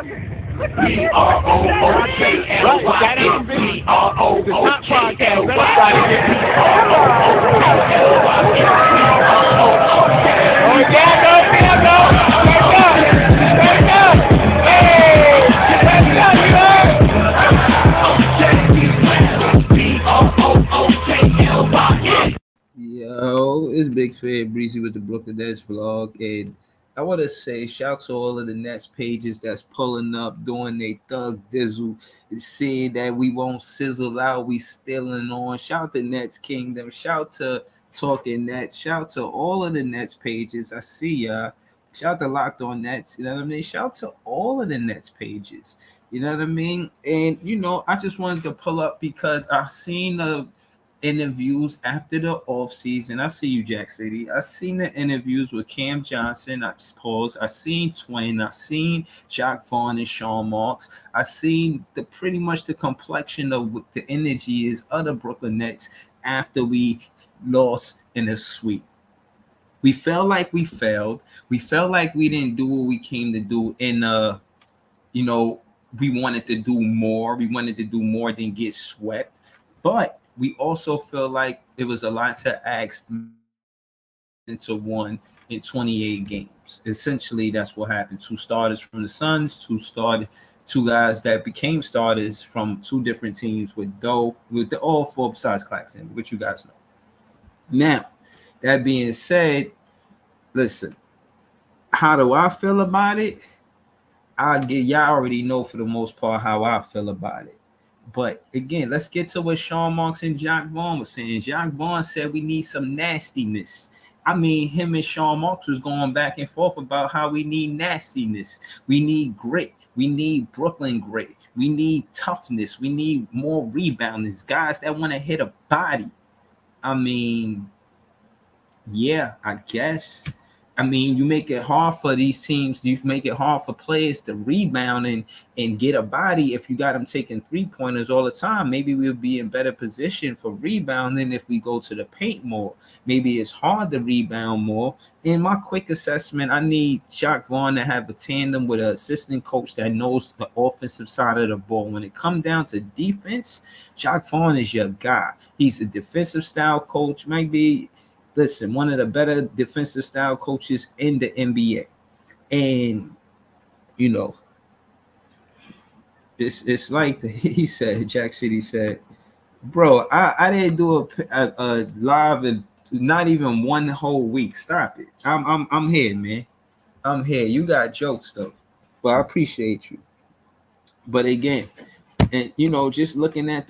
Yo, it's Big Fat Breezy with the Brooklyn Nets vlog, and I want to say shout to all of the Nets pages that's pulling up, doing their thug dizzle, seeing that we won't sizzle out, we stealing on. Shout to Nets Kingdom, shout to Talking Nets, shout to all of the Nets pages. I see y'all. Shout to Locked On Nets, you know what I mean? Shout to all of the Nets pages, you know what I mean? And I just wanted to pull up because I seen the interviews after the off season. I see you, Jack City. I seen the interviews with Cam Johnson. I suppose I seen Twain. I seen Jacques Vaughn and Sean Marks. I seen the pretty much the complexion of what the energy is of the Brooklyn Nets after we lost in a sweep. We felt like we failed. We felt like we didn't do what we came to do. And we wanted to do more. We wanted to do more than get swept, but we also feel like it was a lot to ask into one in 28 games. Essentially, that's what happened. 2 starters from the Suns, 2 guys that became starters from 2 different teams with all 4 besides Claxton, which you guys know. Now, that being said, listen, how do I feel about it? Y'all already know for the most part how I feel about it. But again, let's get to what Sean Marks and Jacques Vaughn was saying. Jacques Vaughn said we need some nastiness. I mean, him and Sean Marks was going back and forth about how we need nastiness. We need grit. We need Brooklyn grit. We need toughness. We need more rebounders, guys that want to hit a body. I mean, yeah, I guess. I mean, you make it hard for these teams. You make it hard for players to rebound and get a body. If you got them taking 3-pointers all the time, maybe we'll be in better position for rebounding if we go to the paint more. Maybe it's hard to rebound more. In my quick assessment, I need Jacques Vaughn to have a tandem with an assistant coach that knows the offensive side of the ball. When it comes down to defense, Jacques Vaughn is your guy. He's a defensive style coach, maybe. Listen, one of the better defensive style coaches in the NBA. And, it's like he said, Jack City said, bro, I didn't do a live in not even 1 whole week. Stop it. I'm here, man. I'm here. You got jokes, though. But I appreciate you. But again, and just looking at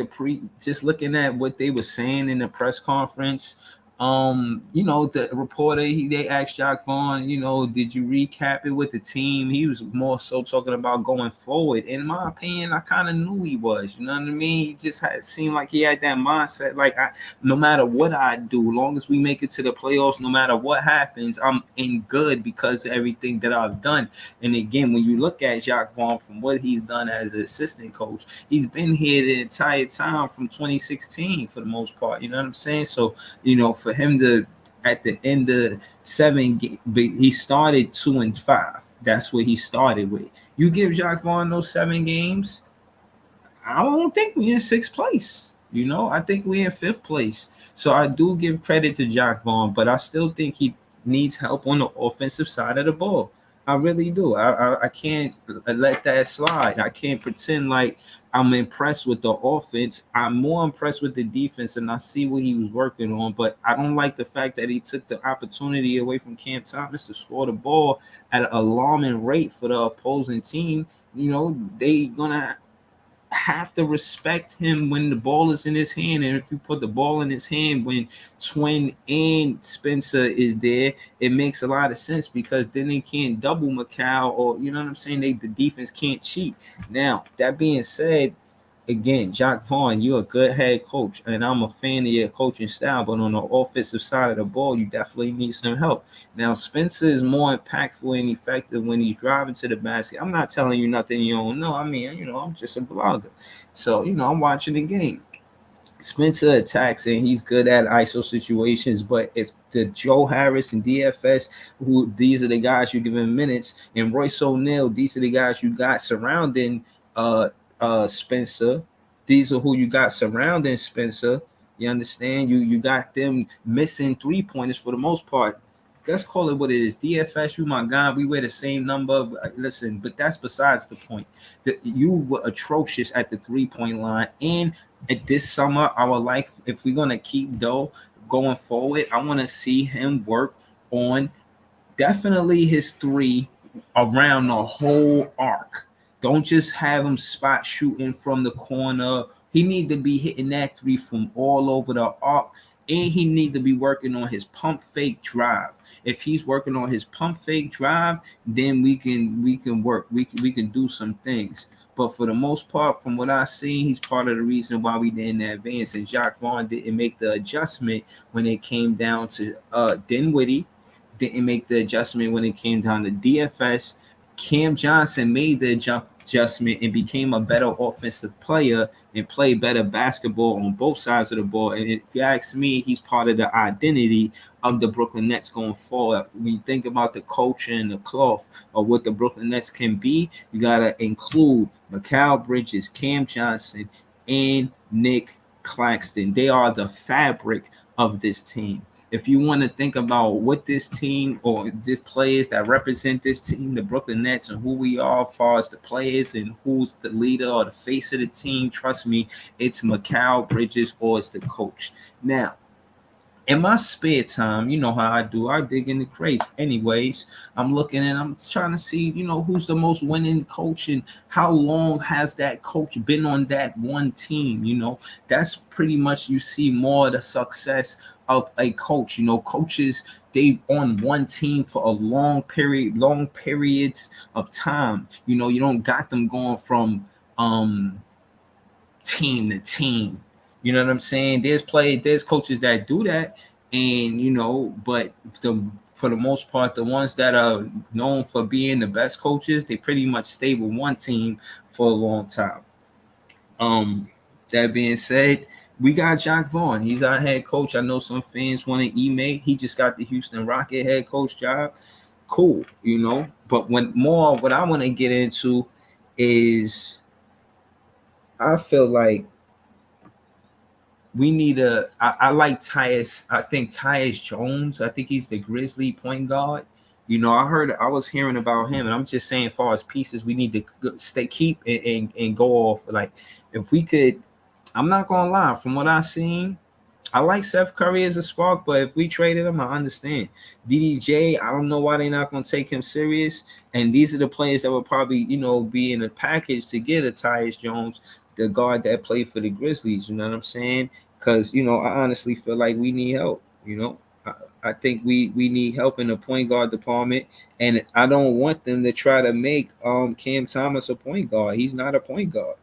what they were saying in the press conference, the reporter, they asked Jacques Vaughn, did you recap it with the team? He was more so talking about going forward. In my opinion, I kind of knew he was, you know what I mean? He just seemed like he had that mindset, like no matter what I do, long as we make it to the playoffs, no matter what happens, I'm in good because of everything that I've done. And again, when you look at Jacques Vaughn from what he's done as an assistant coach, he's been here the entire time from 2016 for the most part, you know what I'm saying? So, for him to, at the end of 7 games, he started 2-5. That's what he started with. You give Jacques Vaughn those 7 games, I don't think we're in 6th place. I think we're in 5th place. So I do give credit to Jacques Vaughn, but I still think he needs help on the offensive side of the ball. I really do. I can't let that slide. I can't pretend like I'm impressed with the offense. I'm more impressed with the defense, and I see what he was working on. But I don't like the fact that he took the opportunity away from Cam Thomas to score the ball at an alarming rate for the opposing team. They gonna have to respect him when the ball is in his hand. And if you put the ball in his hand when Twin and Spencer is there, it makes a lot of sense because then they can't double Macau, or the defense can't cheat. Now, that being said, again, Jacques Vaughn, you're a good head coach, and I'm a fan of your coaching style, but on the offensive side of the ball, you definitely need some help. Now, Spencer is more impactful and effective when he's driving to the basket. I'm not telling you nothing you don't know. I mean, I'm just a blogger. So, I'm watching the game. Spencer attacks and he's good at ISO situations, but if the Joe Harris and DFS, who these are the guys you give him minutes, and Royce O'Neal, these are the guys you got surrounding Spencer. These are who you got surrounding Spencer. You understand? You got them missing 3-pointers for the most part. Let's call it what it is. DFS, you my guy. We wear the same number. Listen, but that's besides the point. That you were atrocious at the 3-point line, and at this summer, I would like, if we're gonna keep Doe going forward, I want to see him work on definitely his three around the whole arc. Don't just have him spot shooting from the corner. He need to be hitting that three from all over the arc, and he need to be working on his pump fake drive. If he's working on his pump fake drive, then we can work. We can do some things. But for the most part, from what I've seen, he's part of the reason why we didn't advance. And Jacques Vaughn didn't make the adjustment when it came down to Dinwiddie. Didn't make the adjustment when it came down to DFS. Cam Johnson made the adjustment and became a better offensive player and played better basketball on both sides of the ball. And if you ask me, he's part of the identity of the Brooklyn Nets going forward. When you think about the culture and the cloth of what the Brooklyn Nets can be, you got to include Mikal Bridges, Cam Johnson, and Nick Claxton. They are the fabric of this team. If you want to think about what this team or this players that represent this team, the Brooklyn Nets, and who we are as far as the players and who's the leader or the face of the team, trust me, it's Mikal Bridges or it's the coach. Now, in my spare time, you know how I do. I dig in the crates. Anyways, I'm looking and I'm trying to see, who's the most winning coach and how long has that coach been on that one team. That's pretty much, you see more of the success of a coach. Coaches, they on one team for a long periods of time. You don't got them going from team to team. You know what I'm saying? There's coaches that do that, and but for the most part, the ones that are known for being the best coaches, they pretty much stay with one team for a long time. That being said, we got Jacques Vaughn. He's our head coach. I know some fans want to email. He just got the Houston Rocket head coach job. Cool, But what I want to get into is, I feel like we need I like Tyus. I think Tyus Jones. I think he's the Grizzly point guard. I was hearing about him, and I'm just saying, as far as pieces, we need to keep and go off. Like, if we could, I'm not gonna lie. From what I've seen, I like Seth Curry as a spark, but if we traded him, I understand. DDJ, I don't know why they're not gonna take him serious. And these are the players that would probably, be in a package to get a Tyus Jones, the guard that played for the Grizzlies. You know what I'm saying? Because, I honestly feel like we need help. I think we need help in the point guard department, and I don't want them to try to make Cam Thomas a point guard. He's not a point guard.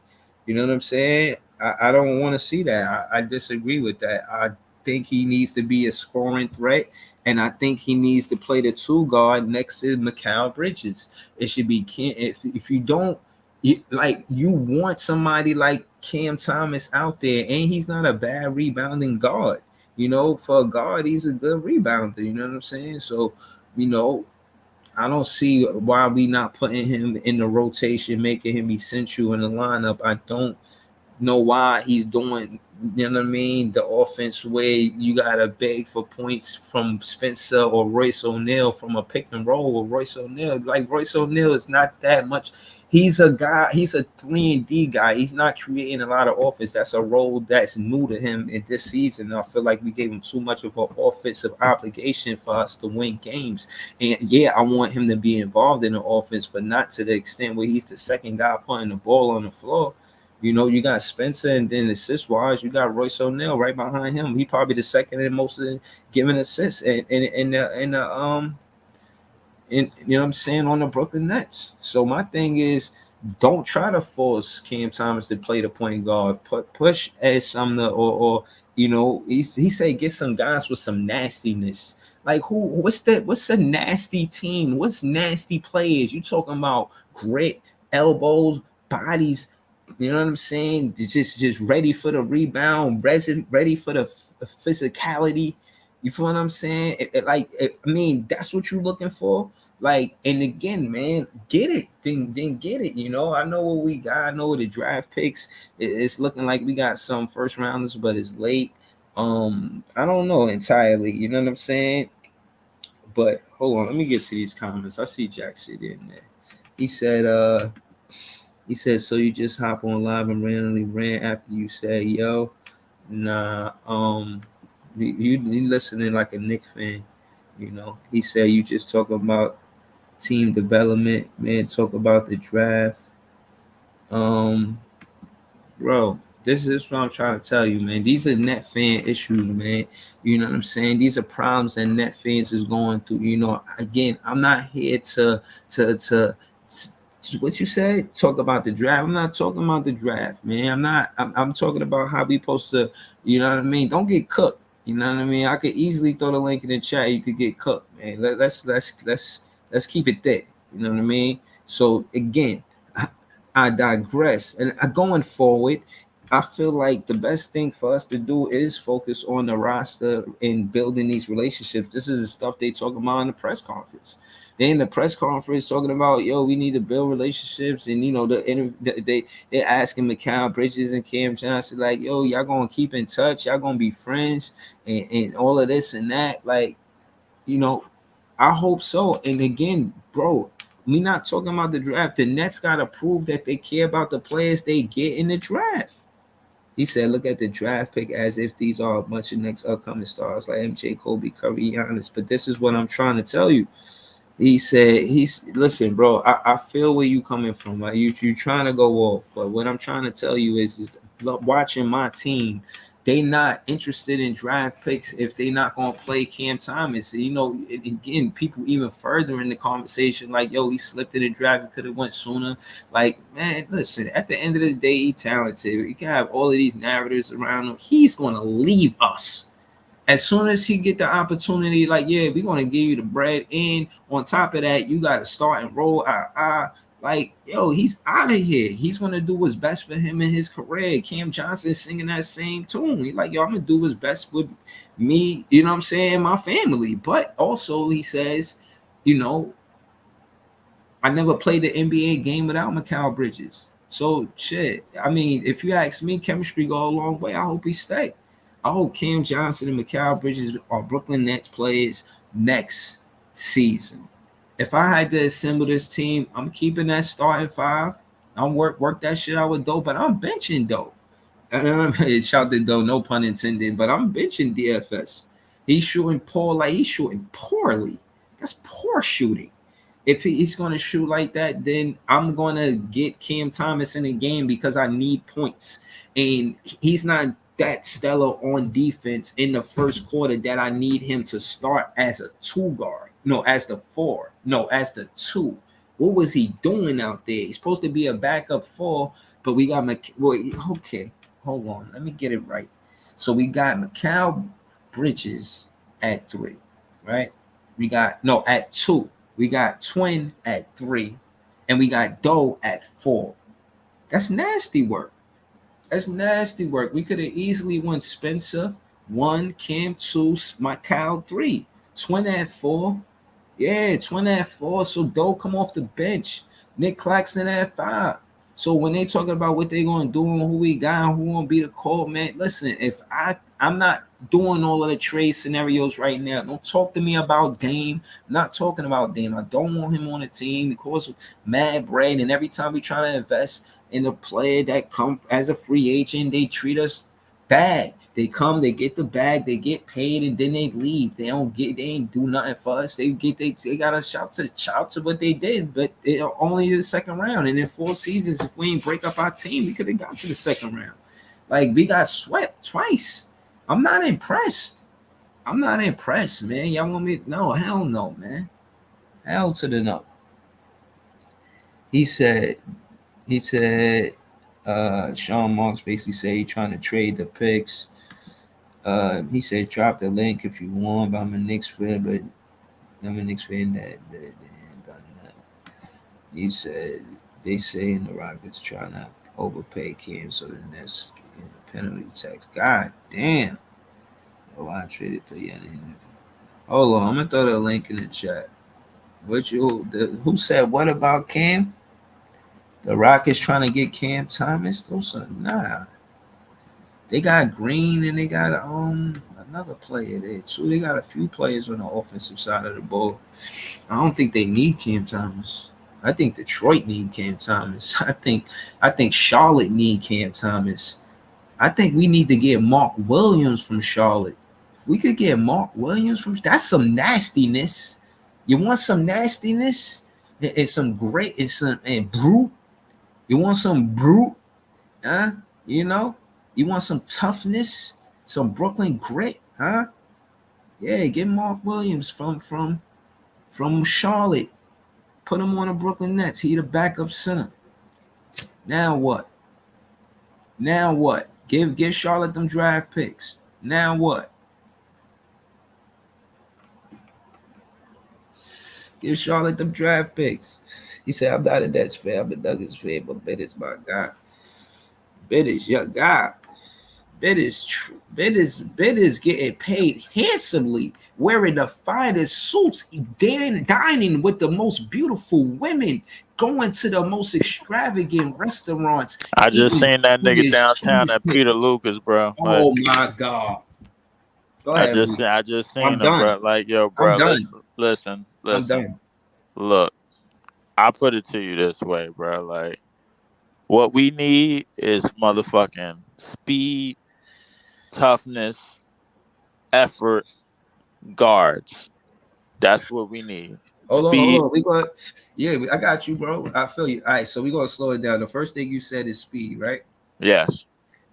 You know what I'm saying? I don't want to see that. I disagree with that. I think he needs to be a scoring threat, and I think he needs to play the two guard next to Mikal Bridges. It should be Cam. If you don't, you want somebody like Cam Thomas out there, and he's not a bad rebounding guard. For a guard, he's a good rebounder. You know what I'm saying? So, I don't see why we not putting him in the rotation, making him essential in the lineup. I don't know why he's doing, you know what I mean, the offense way you gotta beg for points from Spencer or Royce O'Neal from a pick and roll with Royce O'Neal. Like, Royce O'Neal is not that much. He's a guy, he's a 3-and-D guy. He's not creating a lot of offense. That's a role that's new to him in this season. I feel like we gave him too much of an offensive obligation for us to win games. And yeah, I want him to be involved in the offense, but not to the extent where he's the second guy putting the ball on the floor. You got Spencer, and then assist-wise, you got Royce O'Neal right behind him. He probably the second in most of the giving assists you know what I'm saying, on the Brooklyn Nets. So my thing is, don't try to force Cam Thomas to play the point guard. Push Ed Sumner or he said get some guys with some nastiness. Like, what's a nasty team? What's nasty players? You talking about grit, elbows, bodies? You know what I'm saying? Just ready for the rebound, ready for the physicality. You feel what I'm saying? I mean, that's what you're looking for. Like, and again, man, get it. Then get it. You know, I know what we got. I know the draft picks. It's looking like we got some first rounders, but it's late. I don't know entirely. You know what I'm saying? But hold on, let me get to these comments. I see Jack City in there. He said, so you just hop on live and randomly rant after you say, yo, nah, you listening like a Knick fan, you know. He said you just talk about team development, man, talk about the draft. Um, Bro, this is what I'm trying to tell you, man. These are net fan issues, man. You know what I'm saying? These are problems that net fans is going through. You know, again, I'm not here to what you said. Talk about the draft. I'm not talking about the draft, man. I'm talking about how we supposed to. You know what I mean? Don't get cooked. You know what I mean? I could easily throw the link in the chat. You could get cooked, man. Let's keep it there. You know what I mean? So again, I digress. And going forward, I feel like the best thing for us to do is focus on the roster and building these relationships. This is the stuff they talk about in the press conference. They in the press conference talking about, yo, we need to build relationships, and you know, they're asking Mikal Bridges and Cam Johnson, like, yo, y'all gonna keep in touch, y'all gonna be friends, and all of this and that. Like, you know, I hope so. And again, bro, we not talking about the draft. The Nets got to prove that they care about the players they get in the draft. He said, look at the draft pick as if these are a bunch of next upcoming stars like MJ, Kobe, Curry, Giannis. But this is what I'm trying to tell you. He said, listen, bro, I feel where you coming from. Like you trying to go off. But what I'm trying to tell you is watching my team, they not interested in draft picks if they not gonna play Cam Thomas. You know, again, people even further in the conversation, like, yo, he slipped in the draft, he could have went sooner. Like, man, listen, at the end of the day, he talented. You can have all of these narratives around him. He's gonna leave us. As soon as he get the opportunity, like, yeah, we're gonna give you the bread, and on top of that, you gotta start and roll. Like, yo, he's out of here. He's gonna do what's best for him in his career. Cam Johnson singing that same tune. He like, yo, I'm gonna do what's best with me, you know what I'm saying, my family. But also he says, you know, I never played the NBA game without Mikal Bridges. So shit. I mean, if you ask me, chemistry go a long way. I hope he stay. I hope Cam Johnson and Mikal Bridges are Brooklyn Nets players next season. If I had to assemble this team, I'm keeping that starting five. I'm work that shit out with Doe, but I'm benching Doe. Shout to Doe, no pun intended, but I'm benching DFS. He's shooting poor, like he's shooting poorly. That's poor shooting. If he's going to shoot like that, then I'm going to get Cam Thomas in the game because I need points. And he's not that stellar on defense in the first quarter that I need him to start as a two guard. No, as the four. No, as the two. What was he doing out there? He's supposed to be a backup four, but we got okay, hold on. Let me get it right. So we got Mikal Bridges at 3, right? We got, no, at 2. We got Twin at 3, and we got Doe at 4. That's nasty work. That's nasty work. We could have easily won Spencer 1, Cam 2, Mikal 3, Twin at 4. Yeah, Twin at 4. So Doe come off the bench. Nick Claxton at 5. So when they talking about what they gonna do and who we got and who gonna be the call, man, listen, if I'm not doing all of the trade scenarios right now. Don't talk to me about Dame. I'm not talking about Dame. I don't want him on the team because mad bread. And every time we try to invest in a player that come as a free agent, they treat us bad. They come, they get the bag, they get paid, and then they leave. They ain't do nothing for us. They got us shout to what they did, but only the second round. And in 4 seasons, if we ain't break up our team, we could have got to the second round. Like, we got swept twice. I'm not impressed. Man. Y'all want me? No, hell no, man. Hell to the no. He said, Sean Marks basically said he trying to trade the picks. He said, drop the link if you want, but I'm a Knicks fan, but I'm a Knicks fan that ain't done that. He said, they say in the Rockets trying to overpay Cam so the Nets in the penalty tax. God damn. Oh, I traded for you. Hold on, I'm gonna throw the link in the chat. Who said what about Cam? The Rockets trying to get Cam Thomas? Those are nah. They got Green and they got another player there too. They got a few players on the offensive side of the ball. I don't think they need Cam Thomas. I think Detroit need Cam Thomas. I think Charlotte need Cam Thomas. I think we need to get Mark Williams from Charlotte. If we could get Mark Williams from that's some nastiness. You want some nastiness and some great and brute. You want some brute, huh? You know, you want some toughness, some Brooklyn grit, huh? Yeah, get Mark Williams from Charlotte. Put him on the Brooklyn Nets. He the backup center. Now what? Now what? Give Charlotte them draft picks. Now what? Give Charlotte them draft picks. He said, I'm not a Nets fan, I'm a Nuggets fan, but Ben is my guy. Ben is your guy. Ben is getting paid handsomely, wearing the finest suits, dining with the most beautiful women, going to the most extravagant restaurants. I just seen that nigga downtown at Peter Lucas, bro. Like, oh my God. Go ahead. I just I'm seen him, done. bro. Like, yo, I'm bro, done. listen. I'm done. Look, I put it to you this way, bro. Like, what we need is motherfucking speed, toughness, effort, guards. That's what we need. Hold Speed. on. I got you, bro. I feel you. All right, so we're gonna slow it down. The first thing you said is speed, right? Yes.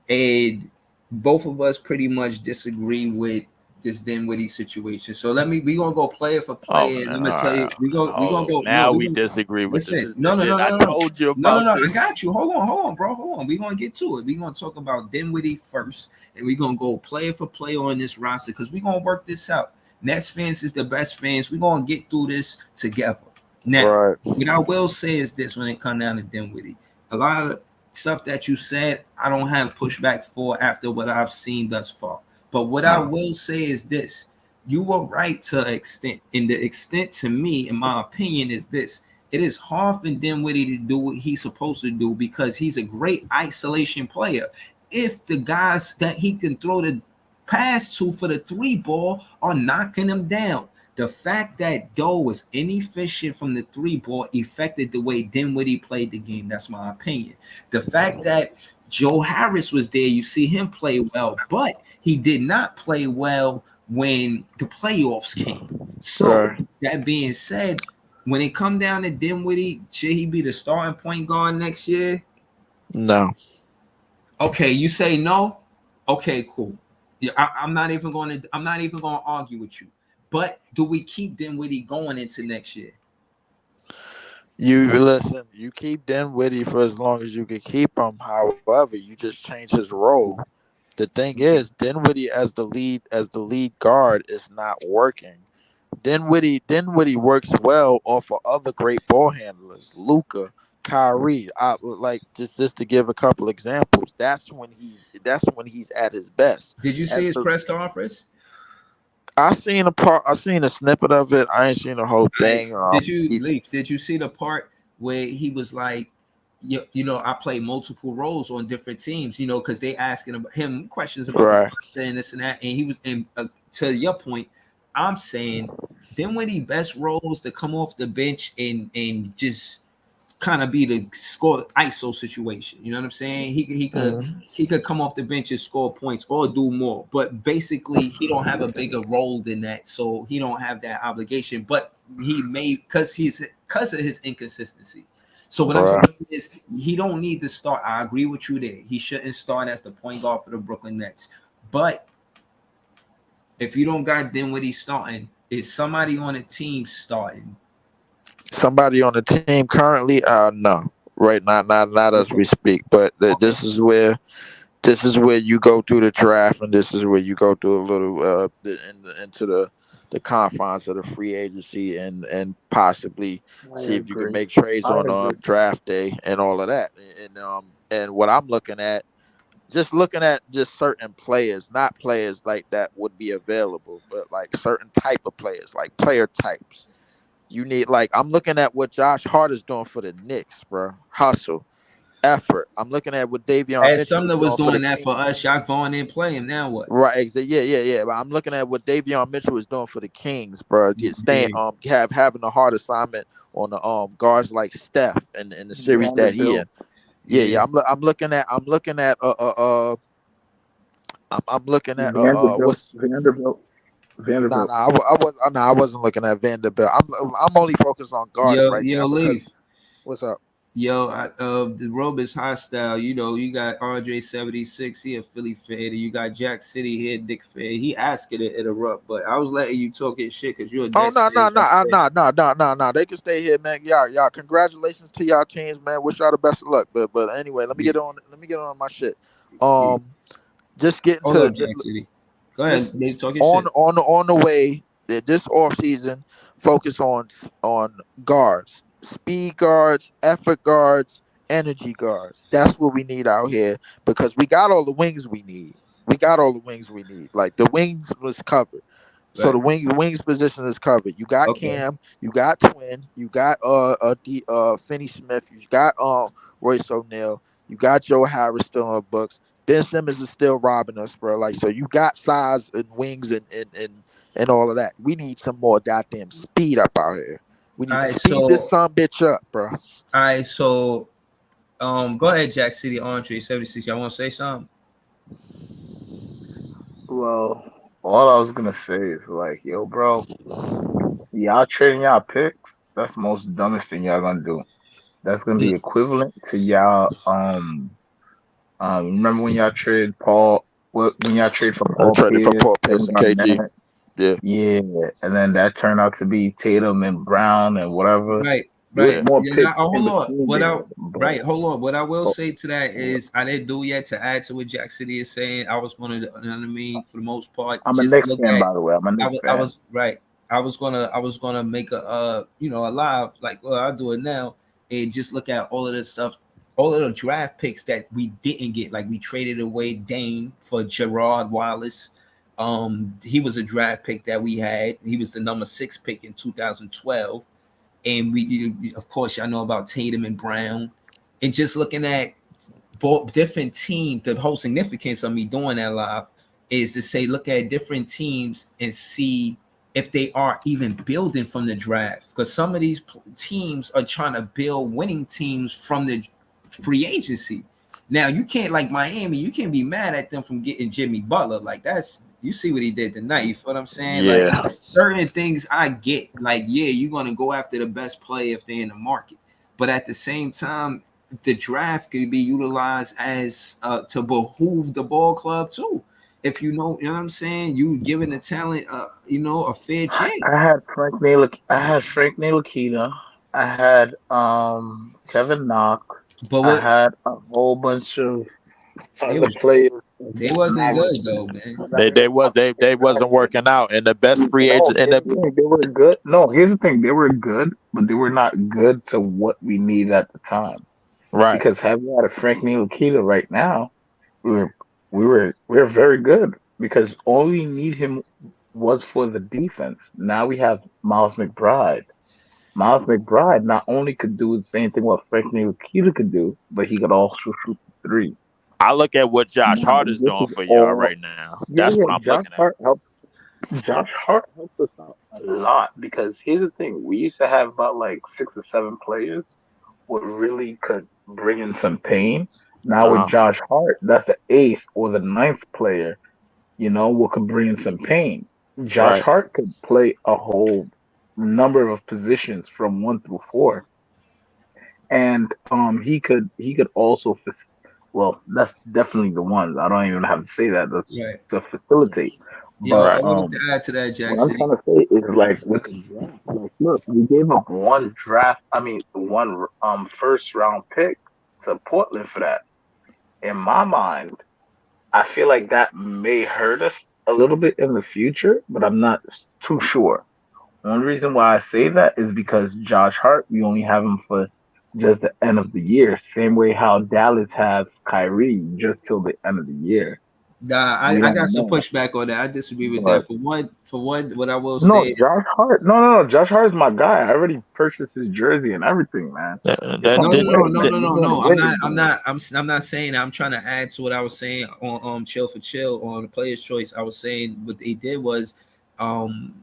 And both of us pretty much disagree with this Dinwiddie situation. So we gonna go player for Oh player. And man. I'm All gonna tell right. you, we gonna Oh, go. No, now we disagree with this. listen. No, I told you about I this. got you. Hold on, bro. Hold on. We're gonna get to it. We're gonna talk about Dinwiddie first, and we're gonna go player for player on this roster because we're gonna work this out. Nets fans is the best fans. We're gonna get through this together. Now, Right. what I will say is this when it comes down to Dinwiddie. A lot of stuff that you said, I don't have pushback for after what I've seen thus far. But what I will say is this: you were right to an extent. And the extent to me, in my opinion, is this: it is hard for Dinwiddie to do what he's supposed to do because he's a great isolation player. If the guys that he can throw the pass to for the three ball are knocking him down. The fact that Doe was inefficient from the three ball affected the way Dinwiddie played the game. That's my opinion. The fact that Joe Harris was there, you see him play well, but he did not play well when the playoffs came. So that being said, when it come down to Dinwiddie, should he be the starting point guard next year? No. Okay, you say no. Okay, cool. Yeah, I'm not even going to argue with you. But do we keep Dinwiddie going into next year? You listen. You keep Dinwiddie for as long as you can keep him. However, you just change his role. The thing is, Dinwiddie as the lead guard is not working. Dinwiddie works well off of other great ball handlers, Luka, Kyrie. Like just to give a couple examples. That's when he's at his best. Did you see his press conference? I seen a snippet of it. I ain't seen the whole thing. Did you see the part where he was like, you know, I play multiple roles on different teams, you know, because they asking him questions about and this and that, and he was. And to your point, I'm saying, Dinwiddie best roles to come off the bench and just kind of be the score ISO situation. You know what I'm saying? He could come off the bench and score points or do more, but basically he don't have a bigger role than that, so he don't have that obligation. But he may because of his inconsistency. So what I'm saying is he don't need to start. I agree with you there. He shouldn't start as the point guard for the Brooklyn Nets. But if you don't got Dinwiddie starting, is somebody on the team starting? Somebody on the team currently? No, right, not as we speak. But this is where you go through the draft, and this is where you go through a little into the confines of the free agency and possibly I see if you can agree. make trades I on agree. draft day and all of that. And what I'm looking at just certain players, not players like that would be available, but like certain type of players, like player types. You need like I'm looking at what Josh Hart is doing for the Knicks, bro. Hustle, effort. I'm looking at what Davion As Mitchell is Sumner was doing for the doing that for us, Kings. Jacques Vaughn didn't play him. Now what? Right, yeah, yeah, yeah. But I'm looking at what Davion Mitchell is doing for the Kings, bro. Get staying, Yeah. having a hard assignment on the guards like Steph and in the series that he in. Vanderbilt. Yeah, Yeah. yeah. I'm looking at Vanderbilt. what's Vanderbilt. nah, Vanderbilt. nah, I wasn't looking at Vanderbilt. I'm only focused on guards Yo, right yo, now because Leaf. what's up? The robe is hostile. You know, you got RJ 76. He a Philly fan. And you got Jack City here, Dick fan. He asking it interrupt, but I was letting you talk his shit because you're a Oh Nets no fan. no You no gotta say, no. They can stay here, man. Y'all. Congratulations to y'all teams, man. Wish y'all the best of luck. But anyway, let me yeah, get on. Let me get on my shit. yeah. Um, just getting Hold to up, Jack City. Go just ahead, Dave. Talk your shit. on the way that this off season focus on guards, speed guards, effort guards, energy guards. That's what we need out here because we got all the wings we need. We got all the wings we need. Like the wings was covered. So Right. the wings position is covered. You got Okay. Cam, you got Twin, you got Finney Smith, you got Royce O'Neal, you got Joe Harris still on the books. Ben Simmons is still robbing us, bro. Like so, you got size and wings and all of that. We need some more goddamn speed up out here. We All need to right. speed this So, son bitch up, bro. all right. So, go ahead, Jack City. Andre 76. Y'all want to say something? Well, all I was gonna say is like, yo, bro, y'all trading y'all picks. That's the most dumbest thing y'all gonna do. That's gonna be equivalent to y'all. Remember when y'all trade Paul? What when y'all trade for I Paul traded for Pierce Paul and Pierce we and got KG. mad? Yeah, Yeah, and then that turned out to be Tatum and Brown and whatever. Right, You had right. yeah. more Yeah, picks oh, in hold on. between What I there, but right, hold on. What I will oh, say to that what- is I didn't do yet to add to what Jack City is saying. I was gonna, you know what I mean, for the most part, I'm a just Knicks look fan, at. by the way. I'm a Knicks I fan. was right. I was gonna make a a live like well I'll do it now and just look at all of this stuff, all of the draft picks that we didn't get. Like we traded away Dane for Gerard Wallace. He was a draft pick that we had. He was the number 6 pick in 2012, and of course y'all know about Tatum and Brown, and just looking at both different teams. The whole significance of me doing that live is to say look at different teams and see if they are even building from the draft, because some of these teams are trying to build winning teams from the free agency. Now you can't, like Miami, you can't be mad at them from getting Jimmy Butler. Like that's, you see what he did tonight. You feel what I'm saying? Like Yeah, certain things I get. Like yeah, you're gonna go after the best player if they're in the market, but at the same time, the draft could be utilized as to behoove the ball club too. If you know what I'm saying, you giving the talent, a fair chance. I had Frank Ntilikina. I had Kevin Knox. But I what had a whole bunch of they other was players they that wasn't never good though, man. they never was they wasn't exactly. working out, and the best free No, agent and here's the the thing. They were good. No, here's the thing. They were good, but they were not good to what we needed at the time. right. Because having had a Frank Ntilikina right now, we were we were very good because all we need him was for the defense. Now we have Miles McBride. Miles McBride not only could do the same thing what Frank Ntilikina could do, but he could also shoot the three. I look at what Josh Now Hart is this doing is for y'all all. right now. Yeah, That's what yeah. I'm looking at. Josh Hart helps us out a lot because here's the thing: we used to have about like 6 or 7 players what really could bring in some pain. Now with Uh huh. Josh Hart, that's the eighth or the ninth player, what could bring in some pain. Josh Right. Hart could play a whole number of positions from 1 through 4, and he could also well, that's definitely the ones. I don't even have to say that. That's Right. to facilitate. Yo, But I Right. wanted to add to that, Jack what I'm City. trying to say is like with the draft, like look, we gave up one draft. I mean, one first round pick to Portland for that. In my mind, I feel like that may hurt us a little bit in the future, but I'm not too sure. One reason why I say that is because Josh Hart, we only have him for just the end of the year. Same way how Dallas has Kyrie just till the end of the year. Nah, We I got don't some know. pushback on that. I disagree with that. But For one, what I will no, say is Josh Hart. No, no, no. Josh Hart is my guy. I already purchased his jersey and everything, man. It's Then on no, the no, then no, way, no, man. no, We're no, doing no. waves. I'm not saying that. I'm trying to add to what I was saying on chill for chill on the player's choice. I was saying what they did was um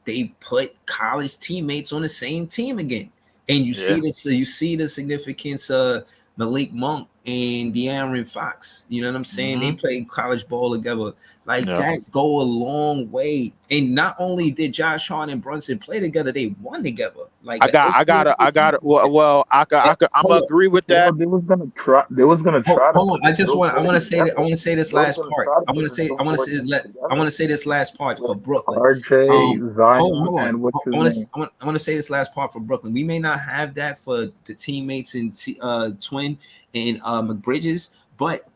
they put college teammates on the same team again, and you see yeah, this. You see the significance of Malik Monk and De'Aaron Fox. You know what I'm saying? They hmm played college ball together. Like yeah. that go a long way. And not only did Josh Hart and Brunson play together, they won together. Like the I got it. championship. I'm gonna Hold up. agree with Well, that. they was gonna try. They was gonna try to Hold put on. the duo I want to boys say that. I together. want to say this They was last gonna part. try to put the duo boys I want together to say this last part for with Brooklyn. RJ, Zion, Hold on. and what's his I want to name? I want to say this last part for Brooklyn. We may not have that for the teammates in Twin and McBridges, but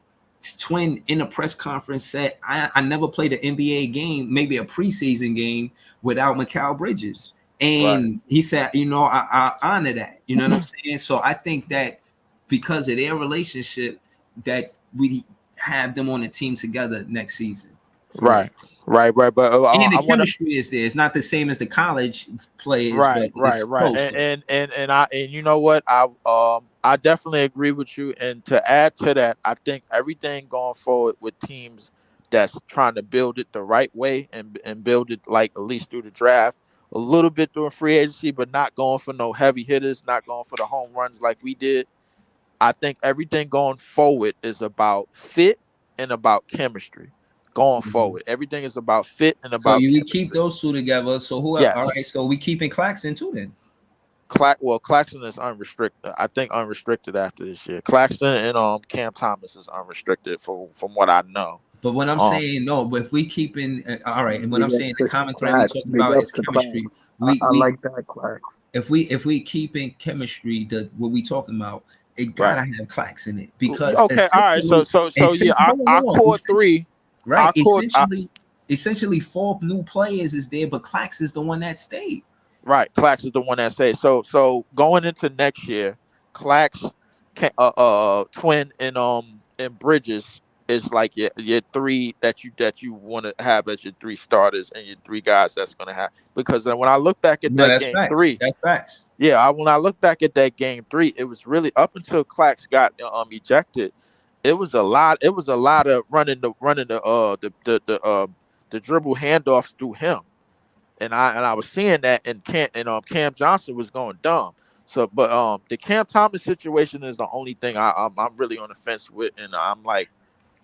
Twin in a press conference said, I never played an NBA game, maybe a preseason game, without Mikal Bridges. Right, And he said, I honor that. You know what I'm saying? So I think that because of their relationship, that we have them on the team together next season. For real. right, right. But And the I want to. chemistry is there. It's not the same as the college players, but Right, it's right. close though. And you know what? I definitely agree with you. And to add to that, I think everything going forward with teams that's trying to build it the right way and build it like at least through the draft, a little bit through free agency, but not going for no heavy hitters, not going for the home runs like we did. I think everything going forward is about fit and about chemistry. Going Mhm. forward, everything is about fit and So about you we keep chemistry. those two together. So who else? All Yes. right. So we keeping Claxton too then. Claxton is unrestricted. I think unrestricted after this year. Claxton and Cam Thomas is unrestricted from what I know. But when I'm Um, saying no, but if we keeping all right, and when I'm Big up saying the to common thread we Clax. talking Big about up is to Clax. chemistry. I We like that Clax. if we keeping chemistry, the what we talking about, it right. gotta have Clax in it because Okay. All right. So yeah. Our core three. right, Our core. essentially four new players is there, but Clax is the one that stayed. Right. Clax is the one that says so going into next year, Clax, Twin and Bridges is like your three that you want to have as your three starters and your three guys that's gonna have because then when I look back at No, that that's game facts. three, That's facts. yeah, when I look back at that game three, it was really up until Clax got ejected. It was a lot. It was a lot of running the dribble handoffs through him and I was seeing that, and Cam Johnson was going dumb. So, but the Cam Thomas situation is the only thing I'm really on the fence with, and I'm like,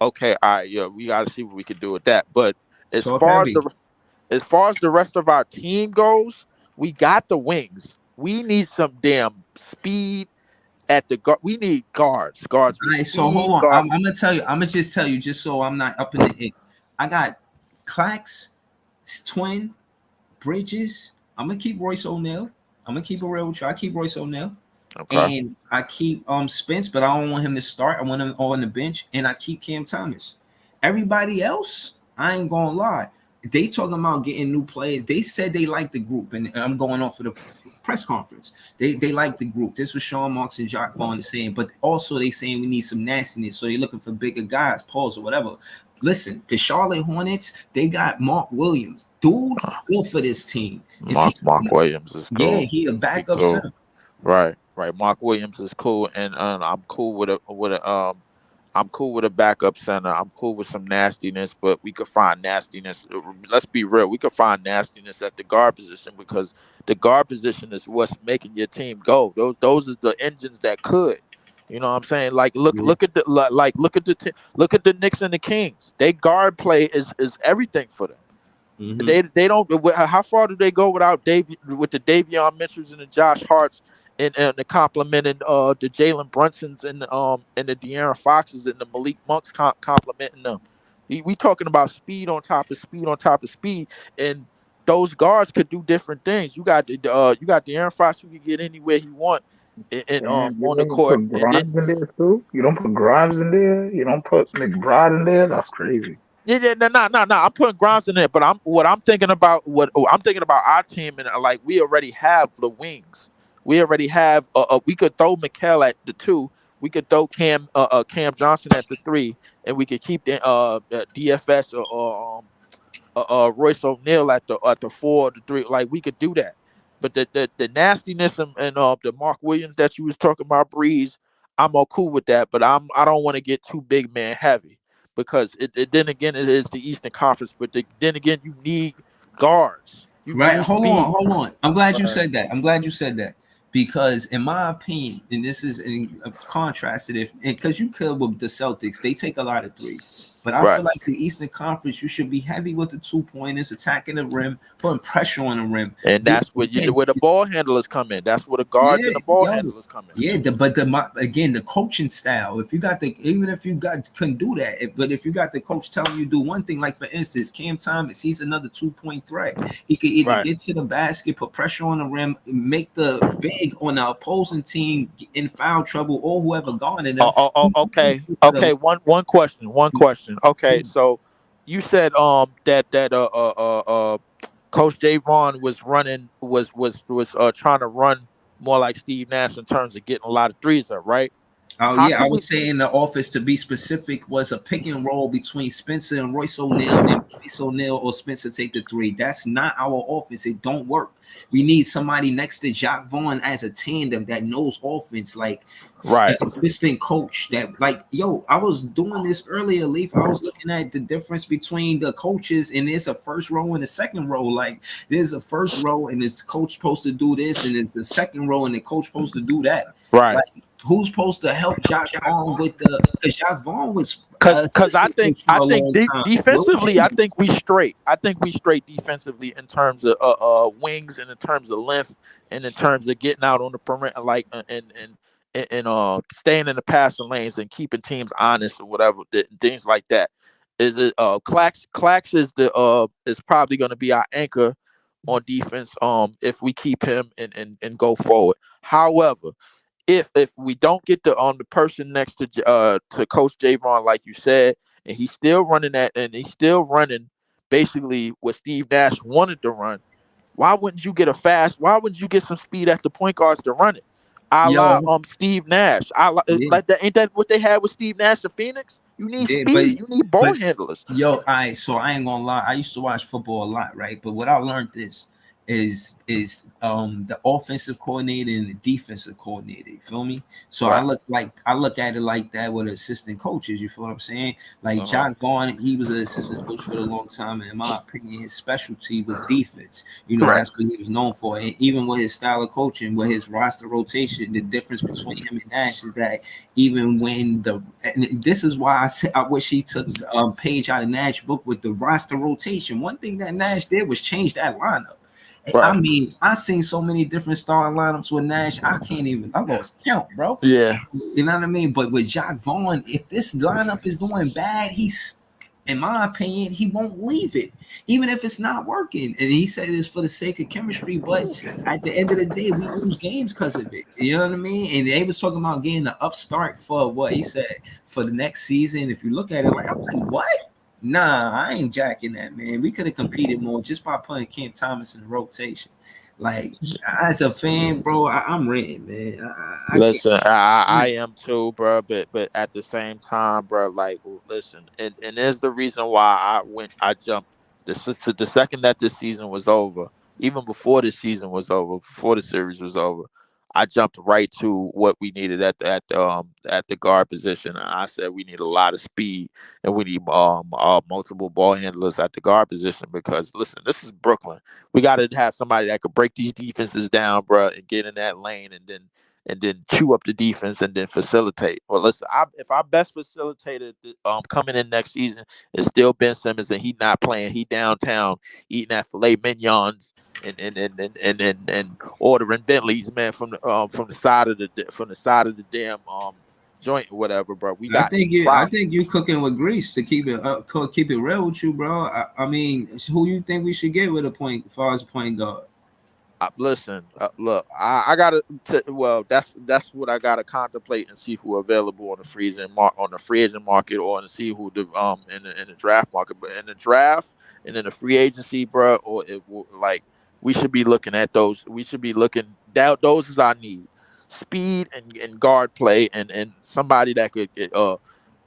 okay, all right, yeah, we got to see what we can do with that. But as Talk far as heavy. the rest of our team goes, we got the wings. We need some damn speed at the guard. We need guards with All right, so hold speed. on. Guard. I'm gonna tell you. I'm gonna just tell you, just so I'm not up in the air. I got Clax, Twin, Bridges. I'm gonna keep Royce O'Neal. I'm gonna keep it real with you. I keep Royce O'Neal, Okay. and I keep Spence, but I don't want him to start. I want him on the bench, and I keep Cam Thomas. Everybody else, I ain't gonna lie. They talking about getting new players. They said they like the group, and I'm going off for the press conference. They like the group. This was Sean Marks and Jock Vaughn saying, but also they saying we need some nastiness. So you're looking for bigger guys, Pauls or whatever. Listen, the Charlotte Hornets, they got Mark Williams. Dude, good for this team. If Mark Williams is yeah, cool. he a He backup cool. center. Right, right. Mark Williams is cool, and I'm cool I'm cool with a backup center. I'm cool with some nastiness, but we could find nastiness. Let's be real. We could find nastiness at the guard position because the guard position is what's making your team go. Those are the engines that could. You know what I'm saying? Like Yeah. look at the look at the Knicks and the Kings. They guard play is everything for them. Mm-hmm. They don't. How far do they go without with the Davion Mitchells and the Josh Harts and the complimenting the Jalen Brunsons and the De'Aaron Foxes and the Malik Monks complimenting them. We talking about speed on top of speed on top of speed, and those guards could do different things. You got De'Aaron Fox who can get anywhere he want And you on the don't court, put and then Grimes in there too. You don't put Grimes in there. You don't put McBride in there. That's crazy. Yeah, yeah, no, no, no, no. I'm putting Grimes in there, but I'm thinking about our team, and like we already have the wings. We already have. We could throw McHale at the two. We could throw Cam Johnson at the three, and we could keep the DFS or Royce O'Neal at the four or the three. Like we could do that. But the nastiness and the Mark Williams that you was talking about, Breeze, I'm all cool with that. But I don't want to get too big man heavy because then again it is the Eastern Conference. But then again you need guards. You Right. need Hold on. speed. Hold on. I'm glad you Right. said that. I'm glad you said that because, in my opinion, and this is in contrasted, if because you could with the Celtics, they take a lot of threes. But I Right. feel like the Eastern Conference, you should be heavy with the 2 pointers, attacking the rim, putting pressure on the rim. And that's Again, where the ball handlers come in. That's where the guards yeah, and the ball yo, handlers come in. yeah. Again, the coaching style. If you got the even if you got couldn't do that, but if you got the coach telling you do one thing, like for instance, Cam Thomas, he's another 2 point threat. He could either Right. get to the basket, put pressure on the rim, make the big on the opposing team in foul trouble, or whoever guarded him. Okay. He to Okay. One question. One question. Okay. the So you said that Coach Javon was running was trying to run more like Steve Nash in terms of getting a lot of threes up, right? Oh How yeah, I could we? was saying the office to be specific was a pick and roll between Spencer and Royce O'Neal, and Royce O'Neal or Spencer take the three. That's not our office. It don't work. We need somebody next to Jacques Vaughn as a tandem that knows offense, like an Right. assistant coach. That like, yo, I was doing this earlier, Leaf. I was looking at the difference between the coaches, and there's a first row and a second row. Like, there's a first row, and this coach supposed to do this, and it's a second row, and the coach supposed to do that. Right. Like, who's supposed to help Jacques Vaughn with the because Jacques Vaughn was Cause assistant coach for I a think long time. Where was defensively, he? I think we straight defensively in terms of wings and in terms of length and in terms of getting out on the perimeter, like and staying in the passing lanes and keeping teams honest or whatever things like that. Is it Clax is probably going to be our anchor on defense if we keep him and go forward. However, if we don't get the person next to Coach Javon, like you said, and he's still running that, and he's still running basically what Steve Nash wanted to run, why wouldn't you get a fast? Why wouldn't you get some speed at the point guards to run it? A la Yo, Steve Nash. yeah, Like that ain't that what they had with Steve Nash in Phoenix? You need yeah, but speed. You need ball but handlers. yo, I ain't gonna lie. I used to watch football a lot, right? But what I learned is the offensive coordinator and the defensive coordinator. You feel me? So Right. I look at it like that with assistant coaches. You feel what I'm saying? Like Uh huh. John Vaughn, he was an assistant coach for a long time, and in my opinion, his specialty was defense. You know, Right. that's what he was known for. And even with his style of coaching, with his roster rotation, the difference between him and Nash is that even when and this is why I said I wish he took page out of Nash book with the roster rotation. One thing that Nash did was change that lineup. I Right. mean, I seen so many different starting lineups with Nash. I lost count, bro. Yeah. You know what I mean? But with Jacques Vaughn, if this lineup is doing bad, he's, in my opinion, he won't leave it, even if it's not working. And he said it's for the sake of chemistry, but at the end of the day, we lose games because of it. You know what I mean? And they was talking about getting an upstart for what he said for the next season. If you look at it, like I'm like, what? Nah, I ain't jacking that, man. We could have competed more just by putting Cam Thomas in the rotation. Like, as a fan, bro, I'm renting, man. I can't. Listen, I am too, bro. But at the same time, bro, like listen, and there's the reason why I jumped the second that this season was over, even before this season was over, before the series was over, I jumped right to what we needed at the guard position. I said we need a lot of speed and we need multiple ball handlers at the guard position because listen, this is Brooklyn. We got to have somebody that could break these defenses down, bro, and get in that lane and then chew up the defense and then facilitate. Well, listen, if our best facilitator coming in next season is still Ben Simmons and he not playing, he downtown eating that filet mignons and ordering Bentleys, man, from the side of the damn joint or whatever, bro. We got I problems. think you cooking with grease to keep it real with you, bro. I mean, who you think we should get with a point as far as a point guard? Listen, look, I gotta. Well, that's what I gotta contemplate and see who available on the on the free agent market, or to see who in the draft market. But in the draft and in the free agency, bro, or like we should be looking at those. We should be looking that those is our need: speed and guard play, and somebody that could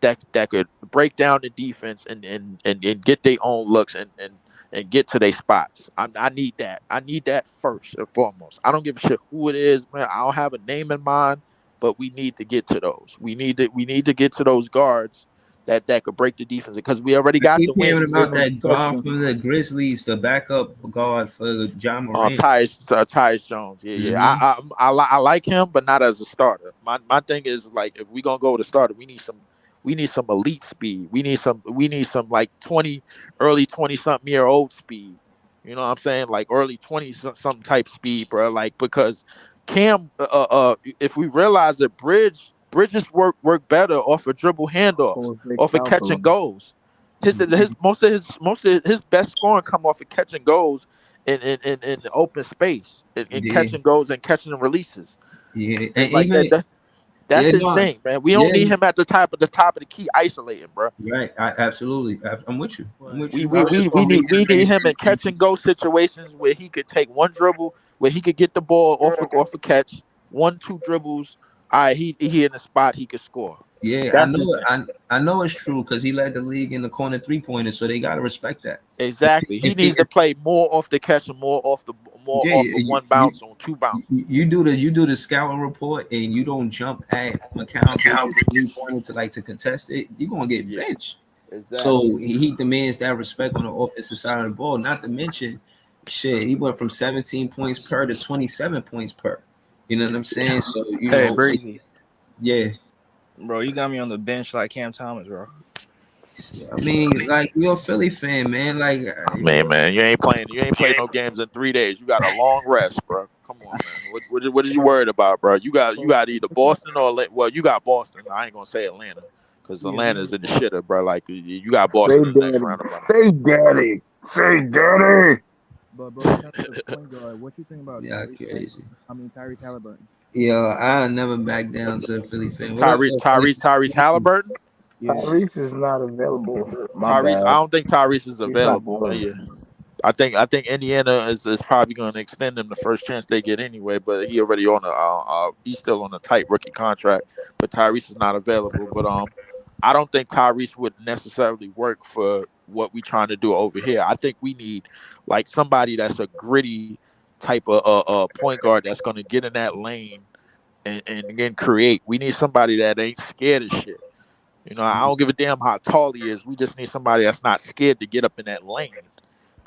that could break down the defense and get their own looks and get to their spots. I need that. I need that first and foremost. I don't give a shit who it is, man. I don't have a name in mind, but we need to get to those. We need to get to those guards that could break the defense because we already I got keep the hearing wins. about that guard from the Grizzlies, the backup guard for John Morant. Tyus Jones. Yeah, yeah. Hmm. I like him, but not as a starter. My thing is like if we gonna go with a starter, we need some elite speed. We need some like 20 early 20 something year old speed. You know what I'm saying? Like early 20 something type speed, bro. Like because Cam, if we realize that Bridges work better off a dribble handoff, Jose off a catch and Calderon. goes. His most of his best scoring come off of catch and goes in the open space, in Yeah, catch and goes and catching and releases. yeah, And and like even that's yeah, his no, thing, man. We don't yeah, need him at the top of the key isolating, bro. right. Absolutely, I'm with you. I'm But with We you. we I was we just we gonna need we need reiterate him in catch and go situations where he could take one dribble, where he could get the ball off a catch, one two dribbles. All right, he in the spot he could score. Yeah, I That's know his it. thing. I know it's true because he led the league in the corner 3 pointers, so they gotta respect that. Exactly. He needs to If play more off the catch and more yeah, off of one bounce on two bounces. you do the scouting report and you don't jump at McCown taking 3 pointers to like to contest it, you're gonna get Yeah, benched. exactly. So he demands that respect on the offensive side of the ball. Not to mention, shit, he went from 17 points per to 27 points per. You know what I'm saying? So Hey, Breezy, yeah. bro, you got me on the bench like Cam Thomas, bro. I mean, like you're a Philly fan, man. Like, Man, you ain't played no games in 3 days. You got a long rest, bro. Come on, man. What is you worried about, bro? You got either Boston or well, you got Boston. I ain't gonna say Atlanta because Yeah, Atlanta's in the shitter, bro. Like you got say Boston in the next daddy. round about. Say daddy. Say daddy. But bro, in terms of point guard, what you think about yeah, Tyrese crazy. Tyrese Halliburton? Yeah, I never back down to a Philly fan. What up, Tyrese though, Philly? Tyrese Tyrese Halliburton. Yeah. Tyrese is not available. My Tyrese, I bad. don't think Tyrese is He's not available. available. Yeah, I think Indiana is probably going to extend him the first chance they get anyway. But he already on he's still on a tight rookie contract. But Tyrese is not available. But I don't think Tyrese would necessarily work for what we trying to do over here. I think we need like somebody that's a gritty type of point guard that's going to get in that lane and again create. We need somebody that ain't scared of shit. You know, I don't give a damn how tall he is. We just need somebody that's not scared to get up in that lane. Yeah.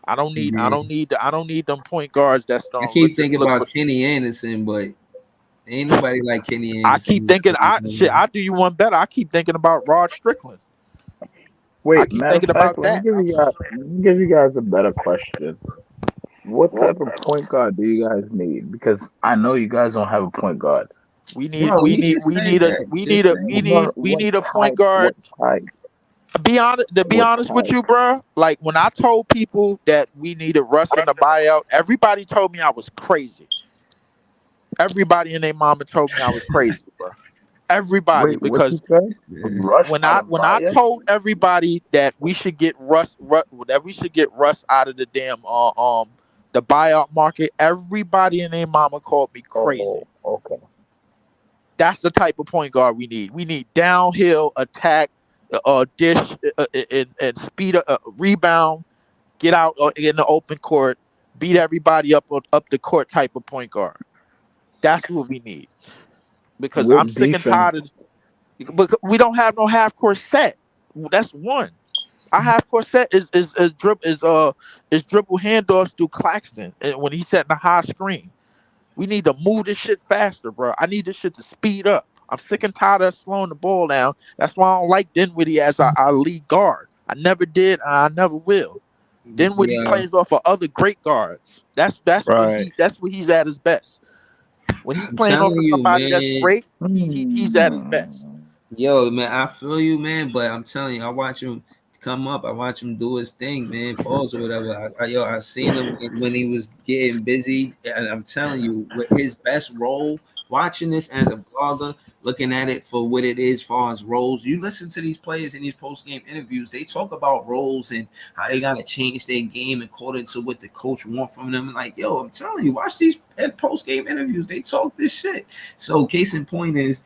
I don't need them point guards that's I don't keep just thinking look for. about Kenny Anderson, but ain't nobody like Kenny I keep Anderson. thinking I do you one better. I keep thinking about Rod Strickland. I Wait, keep matter of thinking fact, about that. let me give you guys a better question. What type of point guard do you guys need? Because I know you guys don't have a point guard. We need Bro, we he need just we said need a that. we need Just a saying. we What need a point type? guard. What type? Be honest to be What honest with type? you, bro. Like when I told people that we needed Russ in the buyout, everybody told me I was crazy. Everybody and their mama told me I was crazy, bro. Everybody, Wait, what you because said? Yeah. Rush when out I of when I Maya? told everybody that we should get Russ out of the damn the buyout market, everybody and their mama called me Oh, crazy. okay. That's the type of point guard we need. We need downhill attack, dish and speed, rebound, get out in the open court, beat everybody up the court type of point guard. That's what we need because I'm With sick and defense. tired of. But we don't have no half court set. That's one. Our half court set is dribble handoffs through Claxton and when he's setting the high screen. We need to move this shit faster, bro. I need this shit to speed up. I'm sick and tired of slowing the ball down. That's why I don't like Dinwiddie as our lead guard. I never did, and I never will. Dinwiddie Yeah. plays off of other great guards. Right. That's when he's at his best. When he's I'm playing off telling of you, somebody that's man. great, he's at his best. Hmm. Yo, man, I feel you, man, but I'm telling you, I watch him. come up. I watch him do his thing, man. Pause or whatever. I seen him when he was getting busy, and I'm telling you, with his best role. Watching this as a vlogger, looking at it for what it is, as far as roles. You listen to these players in these post game interviews. They talk about roles and how they gotta change their game according to what the coach want from them. Like, yo, I'm telling you, watch these post game interviews. They talk this shit. So, case in point is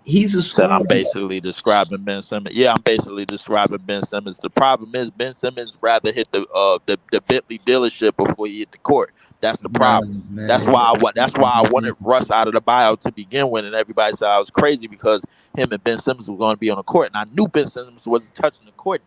he's a Said scorer. I'm basically describing Ben Simmons. Yeah, I'm basically describing Ben Simmons. The problem is Ben Simmons rather hit the Bentley dealership before he hit the court. That's the Nah, problem. That's man. why I wanted Russ out of the buyout to begin with, and everybody said I was crazy because him and Ben Simmons were going to be on the court, and I knew Ben Simmons wasn't touching the court.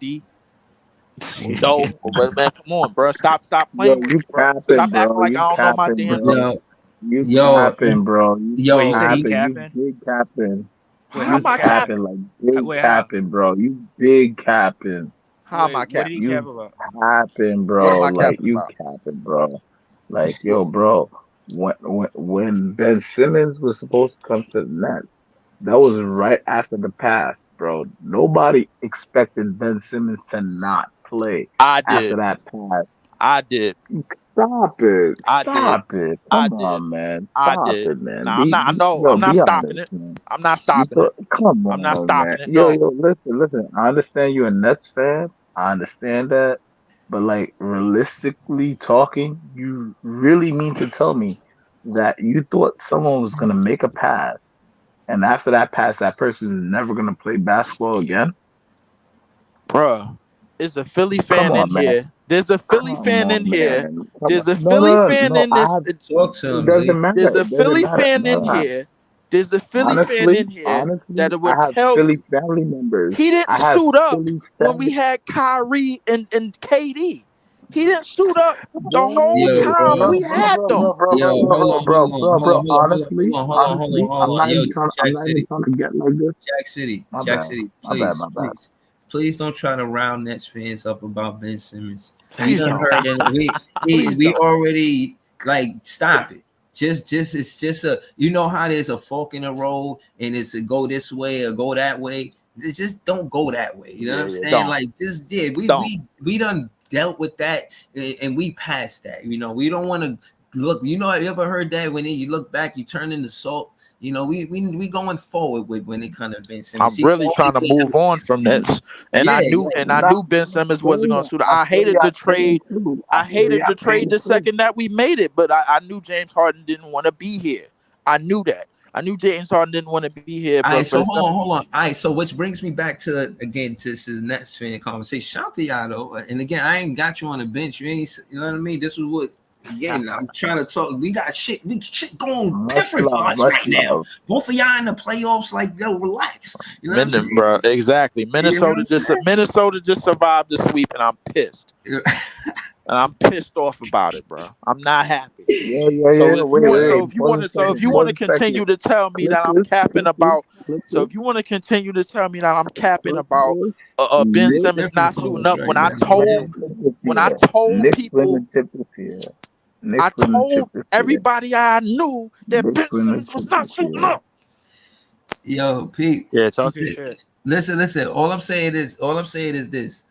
No, but man, come on, bro, stop Yo, playing with you me, bro. capping, Stop acting bro. like You I don't know my capping, damn bro. team. Yo, You yo, capping, bro. You Wait, you say he yo, capping. You capping? big capping. Wait, How You am how's he I capping? capping capping? like big Wait, how? capping, bro. You big capping. How am Wait, I what did he capping? cap You about? capping, What am bro. I Like capping you about? capping, bro. Like yo, bro. When Ben Simmons was supposed to come to the Nets, that was right after the pass, bro. Nobody expected Ben Simmons to not play I after did. that pass. I did. Stop it. I did. Stop it. I Come did. on, man. I Stop did. it, man. Nah, I'm not. I know. Yo, I'm not be stopping honest, it. man. I'm not stopping it. Come I'm not on, man. stopping it. Yo, No. yo, listen. I understand you're a Nets fan. I understand that. But like realistically talking, you really mean to tell me that you thought someone was gonna make a pass, and after that pass, that person is never gonna play basketball again? Bruh, is a Philly Come fan in on, man. here. There's a Philly Come fan in on, here. man. Come There's on. a No, Philly no, fan no. in this. talk to It him, doesn't Lee. matter. There's a It doesn't Philly matter. fan in No, here. There's a Philly fan in here honestly, that it would I have tell Philly you family members. he didn't I have suit up Philly when we family. had Kyrie and KD. He didn't suit up the whole Yo, time bro. we had them. Yo, hold on, hold on, hold on, hold on, hold on, Honestly, hold on, hold on, hold on, honestly, hold on. Yo, I'm Jack not even City, trying to get like this. Jack City, My bad, please, my bad. please don't try to round Nets fans up about Ben Simmons. We Please done don't. heard it. Please We don't. already like stop it. It's just a you know how there's a fork in the road and it's a go this way or go that way. Just don't go that way. You know what I'm Yeah, saying? don't. Like just yeah, Don't. we done dealt with that and we passed that. You know, we don't want to look. You know, have you ever heard that when you look back, you turn into salt? You know, we going forward with when it comes to Ben Simmons. I'm He really only trying to move on from this. And yeah, I knew Ben Simmons wasn't gonna suit. I hated the trade. I hated the trade the second that we made it, but I knew James Harden didn't want to be here. I knew that. I knew James Harden didn't want to be here, all but right, for the so simple hold on. All right, so which brings me back to again to this Nets fan conversation. Shout to y'all though, and again, I ain't got you on the bench. You ain't, you know what I mean? This is what again I'm trying to talk. We got shit going Much different for love, us much right now. love. Both of y'all in the playoffs, like yo, relax. You know what I'm minute, saying? bro. Exactly. You know what Minnesota just survived the sweep, and I'm pissed. I'm saying? And I'm pissed off about it, bro. I'm not happy. Yeah. So if you want, Wait. Pause a if second. you want to Pause a second. continue to tell me Clip that I'm this. capping Clip this. about, Clip so this. if you want to continue to tell me that I'm capping Clip about this. Ben Nick, Simmons Different not for suiting us up, right now, man. when I told Nick people, Flynn tip this here. Nick I Flynn told tip this here. everybody I knew that Nick Ben Flynn Simmons tip was not this suiting here. up. Yo, Pete, Yeah, talk your listen, shit. listen. All I'm saying is this.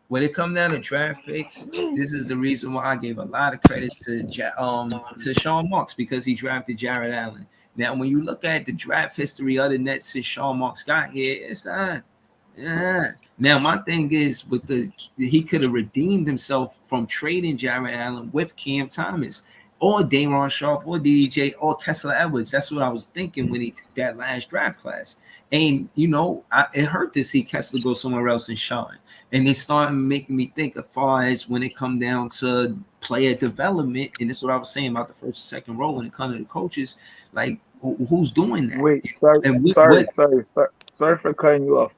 When it come down to draft picks, this is the reason why I gave a lot of credit to Sean Marks because he drafted Jared Allen. Now, when you look at the draft history of the Nets since Sean Marks got here, it's yeah. Now, my thing is with he could have redeemed himself from trading Jared Allen with Cam Thomas or Dayron Sharp or DDJ or Kessler Edwards. That's what I was thinking when he that last draft class. And you know, it hurt to see Kessler go somewhere else and shine. And it started making me think as far as when it come down to player development, and this is what I was saying about the first and second row when it comes to the coaches, like who's doing that? Wait, And what sorry for cutting you off.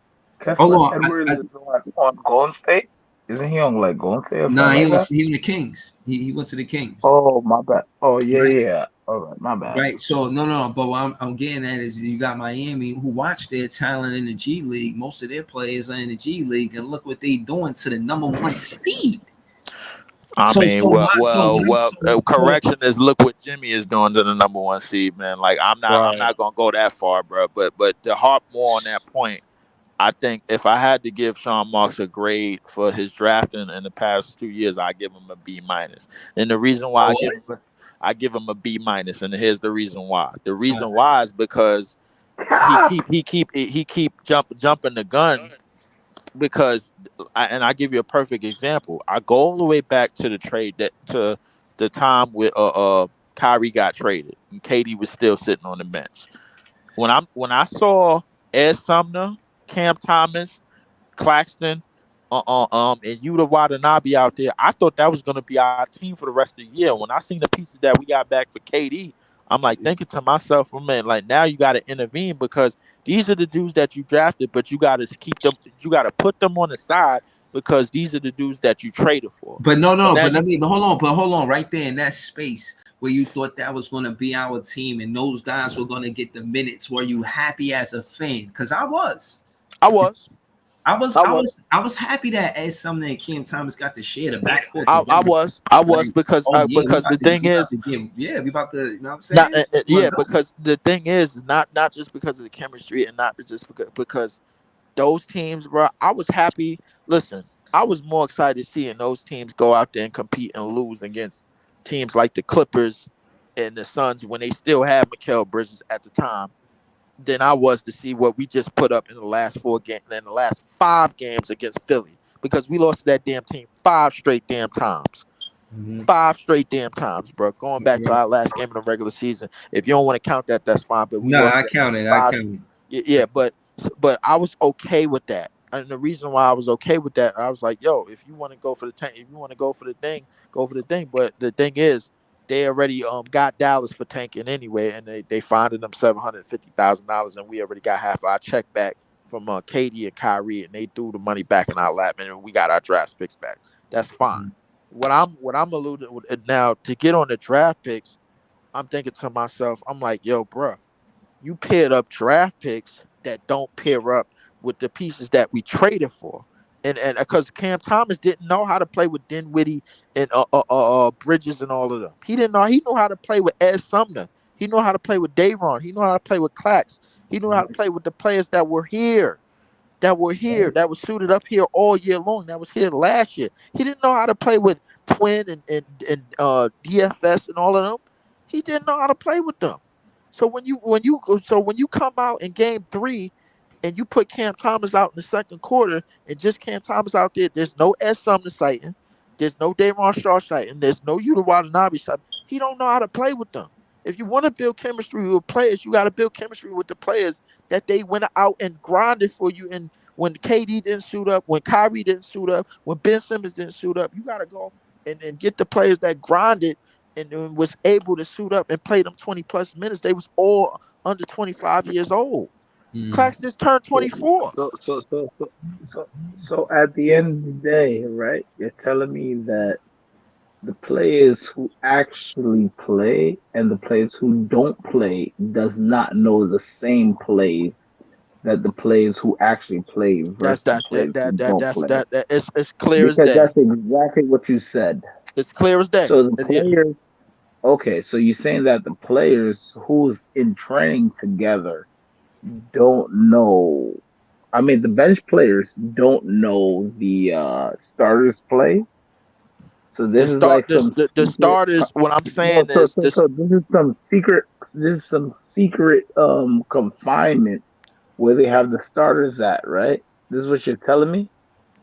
hold Kessler on. Edwards is on Golden State? Isn't he on like Golden State or Nah, something like that? he was the Kings. He went to the Kings. Oh, my bad. Oh, Right. yeah. All right, my bad. Right. So no. But what I'm getting at is you got Miami who watch their talent in the G League. Most of their players are in the G League, and look what they doing to the number one seed. I So mean, so my so correction is look what Jimmy is doing to the number one seed, man. Like I'm Right. not gonna go that far, bro. But to harp more on that point, I think if I had to give Sean Marks a grade for his drafting in the past 2 years, I give him a B minus. And the reason why Oh, what? I give him a B minus, and here's the reason why. The Uh, reason why is because Cap. he keep jumping the gun because and I give you a perfect example. I go all the way back to the trade that to the time with Kyrie got traded and Katie was still sitting on the bench. When I saw Ed Sumner, Cam Thomas, Claxton, and Yuta Watanabe out there, I thought that was going to be our team for the rest of the year. When I seen the pieces that we got back for KD, I'm like thinking to myself, oh man, like now you got to intervene because these are the dudes that you drafted, but you got to keep them, you got to put them on the side because these are the dudes that you traded for. but no, So no, now but you, hold on, right there in that space where you thought that was going to be our team and those guys were going to get the minutes. Were you happy as a fan? Because I was. I was, I was, I I was. was, I was happy that Ed Sumner and Cam Thomas got to share the backcourt together. I was Like, oh yeah, because the thing we about is, to give, yeah, we about to, you know what I'm not saying? yeah, because the thing is not just because of the chemistry and not just because those teams, bro. I was happy. Listen, I was more excited seeing those teams go out there and compete and lose against teams like the Clippers and the Suns when they still had Mikal Bridges at the time than I was to see what we just put up in the last 4 games, in the last 5 games against Philly, because we lost to that damn team 5 straight damn times. Mhm. 5 straight damn times, bro. Going back to our last game of the regular season. If you don't want to count that, that's fine. But we No, lost I to that team counted. I five. counted. Yeah, but I was okay with that. And the reason why I was okay with that, I was like, yo, if you want to go for the tank, if you want to go for the thing, go for the thing. But the thing is, they already got Dallas for tanking anyway, and they finded them $750,000, and we already got half our check back from Katie and Kyrie, and they threw the money back in our lap, and we got our draft picks back. That's fine. Mhm. What I'm alluding with now to get on the draft picks, I'm thinking to myself, I'm like, yo, bro, you paired up draft picks that don't pair up with the pieces that we traded for. And because Cam Thomas didn't know how to play with Dinwiddie and Bridges and all of them. He didn't know. He knew how to play with Ed Sumner. He knew how to play with Dayron. He knew how to play with Clax. He knew how to play with the players that were suited up here all year long, that was here last year. He didn't know how to play with Twin and DFS and all of them. He didn't know how to play with them. So when you come out in game 3 and you put Cam Thomas out in the second quarter and just Cam Thomas out there, there's no S Sumner sighting, there's no Dayron Shaw sighting, there's no Yuta Watanabe sighting. He don't know how to play with them. If you want to build chemistry with players, you got to build chemistry with the players that they went out and grinded for you. And when KD didn't suit up, when Kyrie didn't suit up, when Ben Simmons didn't suit up, you got to go and get the players that grinded and was able to suit up and play them 20 plus minutes. They was all under 25 years old. Mhm. Clax just turned So, 24. so at the end of the day, right? You're telling me that the players who actually play and the players who don't play does not know the same plays that the players who actually play That's versus the that that players who that that don't that's play. that, that it's clear as Because day. that's exactly what you said. It's clear as day. So the Yeah. players, okay, so you're saying that the players who's in training together don't know. I mean, the bench players don't know the starters' plays. So this is like some The secret. starters. What I'm No, saying is this. so this is some secret. This is some secret confinement where they have the starters at, right? This is what you're telling me.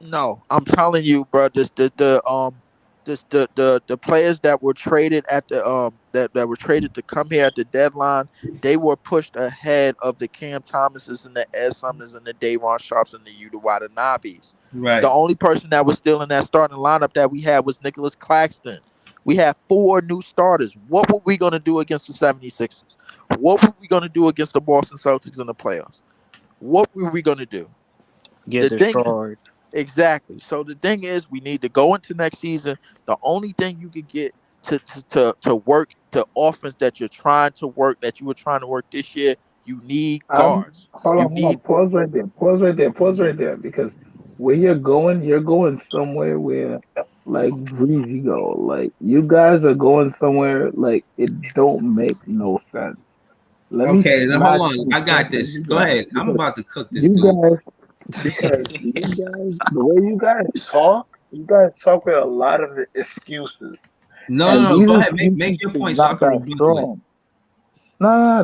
No, I'm telling you, bro. The players that were traded at the that were traded to come here at the deadline, they were pushed ahead of the Cam Thomases and the Ed Sumners and the Dayron Sharps and the Yuta Watanabes. The Right. only person that was still in that starting lineup that we had was Nicholas Claxton. We had 4 new starters. What were we gonna do against the 76ers? What were we gonna do against the Boston Celtics in the playoffs? What were we gonna do? Get The thing destroyed. Exactly. So the thing is, we need to go into next season. The only thing you can get to work the offense that you're trying to work, that you were trying to work this year, you need guards. You Hold on. need Pause right there. Pause right there. Pause right there. Because where you're going somewhere where like Breezy go. Like you guys are going somewhere like it don't make no sense. Let me Okay, now hold smash on. some I sense got this. in you Go guys ahead. I'm because about to cook this you dude. guys because the way you guys talk with a lot of excuses, No, and no, no. these Go ahead. Make excuses your is point so I not can that rebuttal it. strong. No, no, no,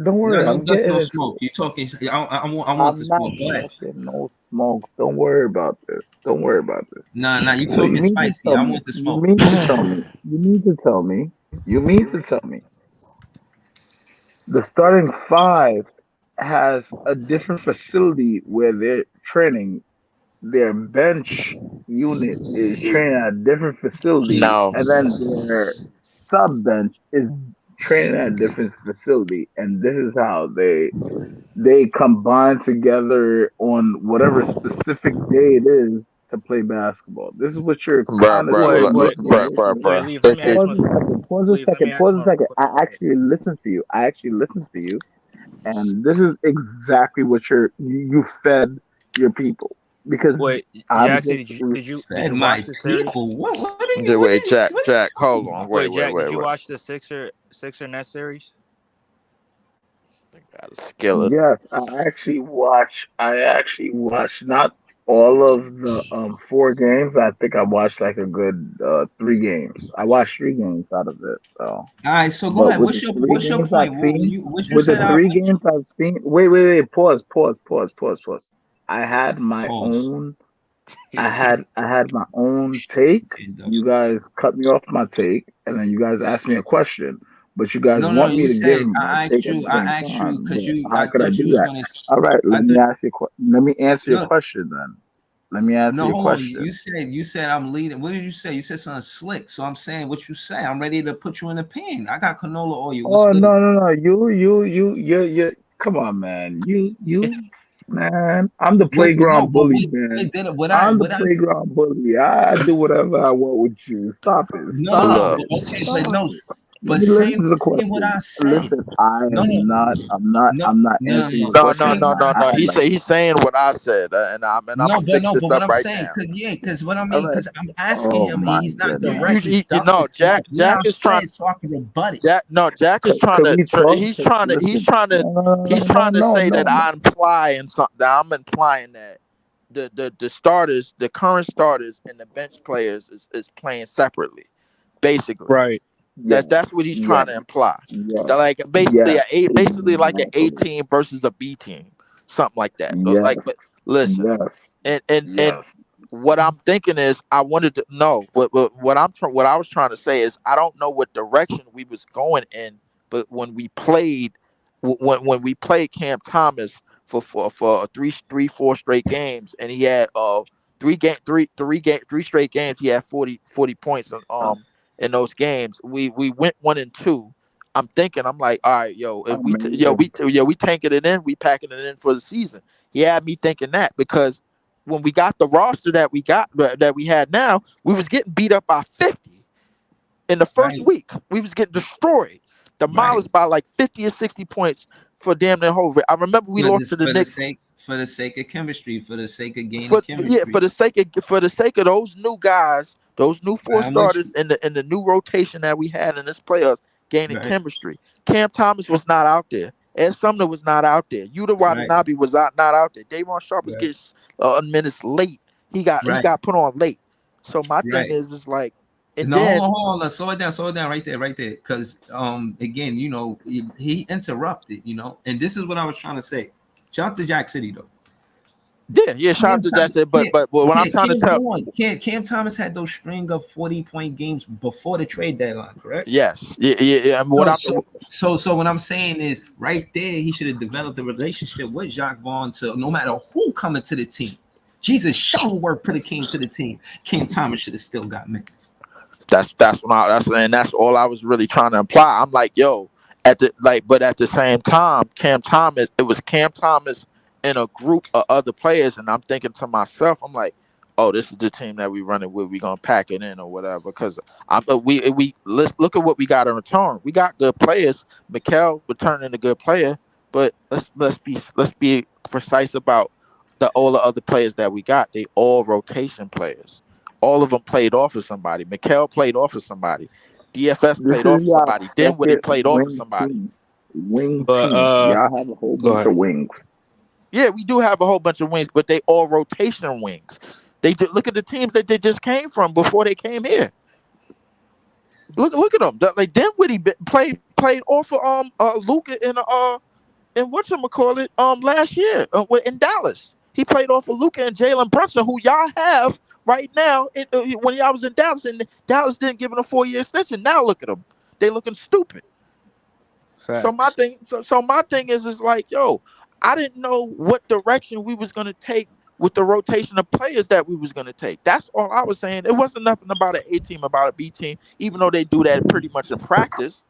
don't No, worry. no I'm duck, getting no into smoke. it. You talking? I want the I'm not smoke. Go ahead. talking no smoke. Don't worry about this. Don't worry about this. Nah, nah. You So you talking mean to spicy? tell I me? want the You smoke. mean to tell me? You mean to tell me? You mean to tell me the starting five has a different facility where they're training. Their bench unit is training at a different facility, No, and then their sub bench is training at a different facility, and this is how they combine together on whatever specific day it is to play basketball. This is what you're bruh, kind of bruh, Wait, saying. wait, Listen, wait, listen, wait, listen. Leave. Let me ask him. Pause a second. Pause a Leave. Let me second. ask Pause him a a second. I question. Right. actually listened to you. I actually listened to you, and this is exactly what you fed your people because Wait, I'm Jackson, just did Fed you my watch the series? people. What are you? yeah, wait, Jack, What are you Jack, talking hold on, about? wait, Wait, wait, Jack, did wait, you wait. watch the Sixer net series? Got a skillet. yes. I actually watched not all of the 4 games. I think I watched like a good 3 games. I watched 3 games out of it. So, All right, so go but ahead. with the three What's your games point? I've seen, What you with the said? I three games I've seen, wait, pause. I had my pause. own I had my own take. Okay, Dub. You guys cut me off my take, and then you guys asked me a question. But you guys No, no. want me You to give said my take at the same I asked you time. because But you. how I could I thought you do was that? gonna. All right, I thought let me answer your no, question then. Let me answer no. your Hold on. question. You said I'm leading. What did you say? You said something slick. So I'm saying what you say. I'm ready to put you in the pan. I got canola oil. What's Oh good? no. You. Come on, man. Man. I'm the What? No, playground but bully, man. what did I'm the what I playground bully. I do whatever I want with you. Stop it. Stop no, Look, but it. okay, but Stop no, it. Let but me listen to the say what question. I said. Listen, I No, am no, not. no, I'm not no, no, answering no. your no, question no, Say in no, what my no, I no. head. Like, He's saying what I said, and I'm no, gonna fix but this what up I'm right saying, now. because what I all mean, right. because I'm asking Oh him, and my he's not goodness. directly ducking No, stuff. What I Jack is trying. said, so I can rebut it. Jack is trying Could to. we talk? He's Listen. trying to. He's trying to say that No. I'm implying something. That I'm implying that the starters, the current starters, and the bench players is playing separately, basically. Right. That's what Yes. he's trying to Yes. imply. That Yes. like Yes. basically like an A Exactly. team versus a B team, something like that. Like, Yes. but listen, Yes. and Yes. what I'm thinking is I wanted to know what I was trying to say is I don't know what direction we was going in, but when we played when we played Cam Thomas for three four straight games, and he had three straight games, he had 40 points in those games. We went 1-2. I'm like, all right, yo, if Amazing. we tanking it in, we packing it in for the season. He had me thinking that because when we got the roster that we had now, we was getting beat up by 50 in the first Right, week. We was getting destroyed, right. demolished by like 50 or 60 points for damn near whole. I remember we lost to the Knicks For the sake of chemistry, for the sake of gaining chemistry. for the sake of those new guys, those new four I'm with starters you. in the new rotation that we had in this playoffs gaining Right, chemistry. Cam Thomas was not out there. Ed Sumner was not out there. Yuta right, Watanabe was not out there. Davon Sharp was right, getting minutes late. He right, got put on late. So my thing right. is like, and No, then hold on. Let's slow it down, right there. Because again, he interrupted, and this is what I was trying to say. Shout out to Jack City though. yeah, shout out to Jackson. But what I'm trying to tell, Hold on. Cam Thomas had those string of 40-point games before the trade deadline, correct? yes, yeah. And what So, I'm so, so what I'm saying is, right there, he should have developed a relationship with Jacques Vaughn to no matter who coming to the team. Jesus Shuttleworth could have came to the team. Cam Thomas should have still got minutes. that's all I was really trying to imply. I'm like, yo, but at the same time, Cam Thomas, it was Cam Thomas in a group of other players, and I'm thinking to myself, I'm like, oh, this is the team that we running with. We gonna pack it in or whatever. Because we let's look at what we got in return. We got good players. Mikel returning a good player, but let's be precise about all the other players that we got. They all rotation players. All of them played off of somebody. Mikel played off of somebody. DFS This played is off of your somebody. Dinwiddie second played off of wing somebody. team. Wing But team. Y'all have a whole go bunch ahead. of wings. Yeah, we do have a whole bunch of wings, but they all rotation wings. Look at the teams that they just came from before they came here. Look at them. Like Dinwiddie played off of Luca in whatchamacallit last year in Dallas. He played off of Luca and Jalen Brunson, who y'all have right now. When y'all was in Dallas, and Dallas didn't give him a 4-year extension. Now look at them. They looking stupid. Facts. So my thing is like, yo, I didn't know what direction we was gonna take with the rotation of players that we was gonna take. That's all I was saying. It wasn't nothing about an A team, about a B team, even though they do that pretty much in practice.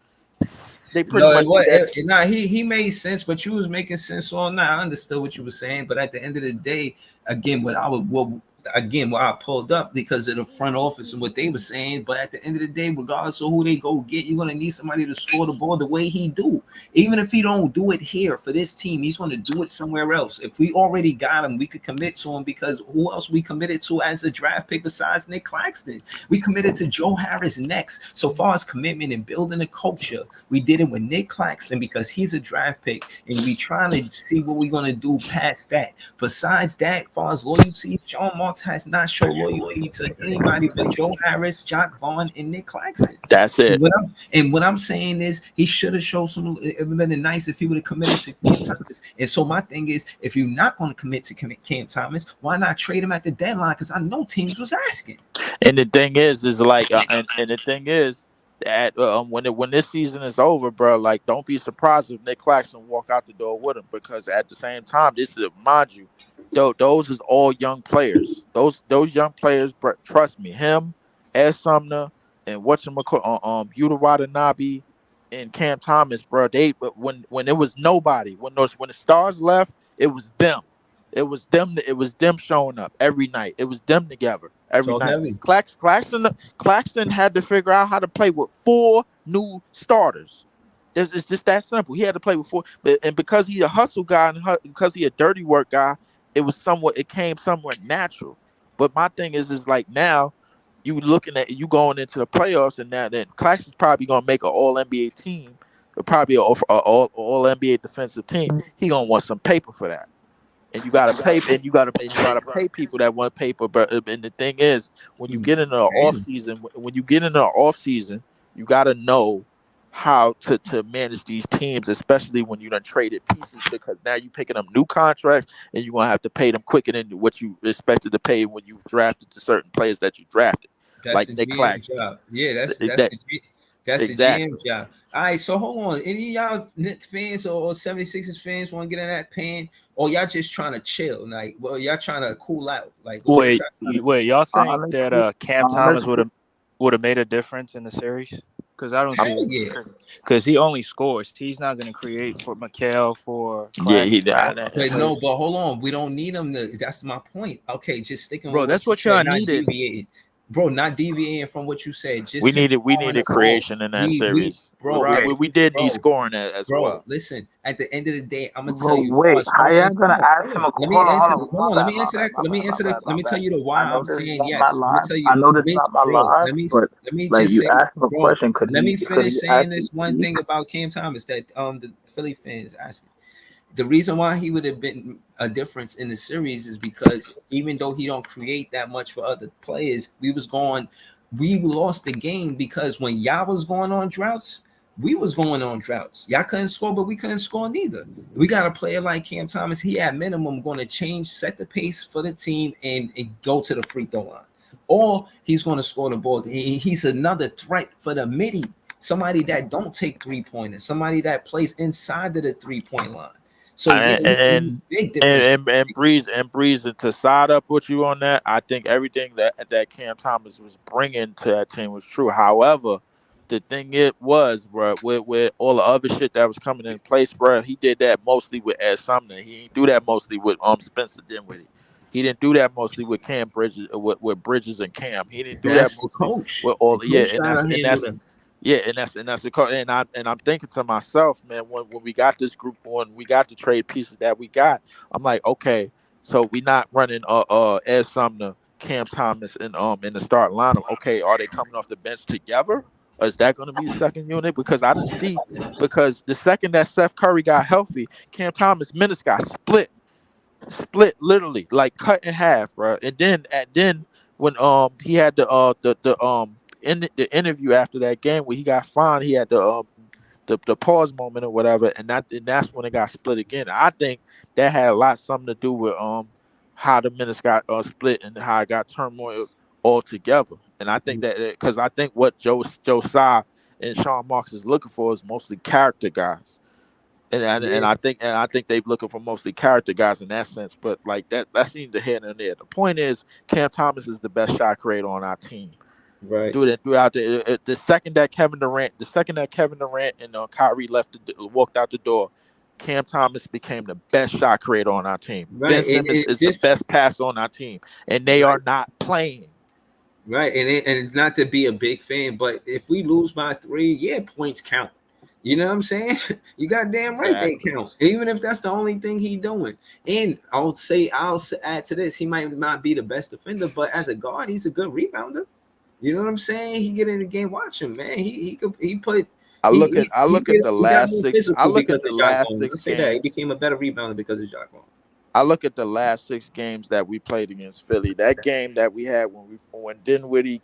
They pretty No, much do that. nah, he made sense, but you was making sense on that. I understood what you were saying, but at the end of the day, again, what I pulled up because of the front office and what they were saying. But at the end of the day, regardless of who they go get, you're gonna need somebody to score the ball the way he do. Even if he don't do it here for this team, he's gonna do it somewhere else. If we already got him, we could commit to him because who else we committed to as a draft pick besides Nick Claxton? We committed to Joe Harris next. So far as commitment and building a culture, we did it with Nick Claxton because he's a draft pick, and we trying to see what we're gonna do past that. Besides that, as far as loyalty, Sean Marks has not shown loyalty to anybody but Joe Harris, Jock Vaughn, and Nick Claxton. That's it. What I'm saying is he should have showed some. It would have been nice if he would have committed to Cam Thomas. And so my thing is, if you're not going to commit to Cam Thomas, why not trade him at the deadline? Because I know teams was asking. And the thing is like, and the thing is that when this season is over, bro, like don't be surprised if Nick Claxton walk out the door with him, because at the same time, this is, mind you, those is all young players. Those young players, bro, trust me, him, Ed Sumner, and Yuta Watanabe and Cam Thomas, bro. When it was nobody, when the stars left, it was them. It was them. It was them showing up every night. It was them together every So night. heavy. Claxton had to figure out how to play with 4 new starters. It's just that simple. He had to play with 4, and because he's a hustle guy and because he's a dirty work guy, it came somewhat natural. But my thing is like now you going into the playoffs, and now then Claxton's probably gonna make an All NBA team, or probably an all NBA defensive team. He gonna want some paper for that. And you gotta pay, pay people that want paper. But and the thing is, when you get into the off season, you gotta know how to manage these teams, especially when you done traded pieces, because now you picking up new contracts and you're gonna have to pay them quicker than what you expected to pay when you drafted to certain players that you drafted. That's Like the Nick GM Claxton. job. Yeah, that's the Exactly. GM job. All right, so hold on. Any of y'all Knicks fans or 76ers fans want to get in that pain, or y'all just trying to chill? Like, well, y'all trying to cool out? Like, Wait, y'all think that Honestly, Cam Thomas honestly, would have made a difference in the series? Because I don't see hell it. yeah. Because he only scores. He's not going to create for Mikal, for Yeah, Claxton. But no, but hold on. We don't need them to. That's my point. Okay, just sticking Bro, with what that's you what y'all said, not needed. deviating. Bro, not deviating from what you said. Just we him needed scoring a the ball. creation in that We series. bro, We did need bro, scoring as bro. well. Listen. At the end of the day, I'm gonna tell but you. wait, As how y'all offense, gonna ask him a let me hold answer. on, Hold on. Let me answer that. Let me answer the. Let my me tell bad. you the I why know I'm this is saying not my yes. Let me line. tell you. I know this is Wait, not my bro. line, but Let me like just you say, asked him a bro. question, Let me could finish he saying actually this one speak? thing about Cam Thomas that the Philly fans asking. The reason why he would have been a difference in the series is because even though he don't create that much for other players, we lost the game because when y'all was going on droughts, we was going on droughts. Y'all couldn't score, but we couldn't score neither. We got a player like Cam Thomas. He at minimum going to set the pace for the team and go to the free throw line, or he's going to score the ball. He's another threat for the midi. Somebody that don't take 3-pointers, somebody that plays inside of the 3-point line. So yeah, And and big difference. Breeze, and to side up with you on that, I think everything that Cam Thomas was bringing to that team was true. However, the thing it was, bro, with all the other shit that was coming in place, bro, he did that mostly with Ed Sumner. He didn't do that mostly with Spencer Dinwiddie. He didn't do that mostly with Cam Bridges, with Bridges and Cam. He didn't do that That's the mostly coach. with all. The Yeah, coach gotta handle them. yeah, and that's the and I'm thinking to myself, man, when we got this group, when we got the trade pieces that we got, I'm like, okay, so we not running Ed Sumner, Cam Thomas, and in the start lineup. Okay, are they coming off the bench together? Or is that going to be the second unit? Because I didn't see, because the second that Seth Curry got healthy, Cam Thomas minutes got split. split literally, like cut in half, bro. And then when he had the interview after that game where he got fined, he had the pause moment or whatever, and that's when it got split again. I think that had a lot something to do with how the minutes got split and how it got turmoil altogether. And I think that because I think what Joe Tsai and Sean Marks is looking for is mostly character guys. And Yeah, I think they're looking for mostly character guys in that sense, but like that's neither here nor there. The point is, Cam Thomas is the best shot creator on our team. right. Throughout the second that Kevin Durant and Kyrie walked out the door, Cam Thomas became the best shot creator on our team. Ben Right. And Simmons it is the just best passer on our team, and they are right. not playing. Right. And not to be a big fan, but if we lose by 3, yeah, points count. You know what I'm saying? You got damn right they Exactly. count, even if that's the only thing he doing. And add to this, he might not be the best defender, but as a guard, he's a good rebounder. You know what I'm saying? He get in the game. Watch him, man. He could he put he got more I physical look at because the of Jacques last Vaughn. I six say that he games. became a better rebounder because of Jacques Vaughn. I look at the last 6 games that we played against Philly. That game that we had when Dinwiddie,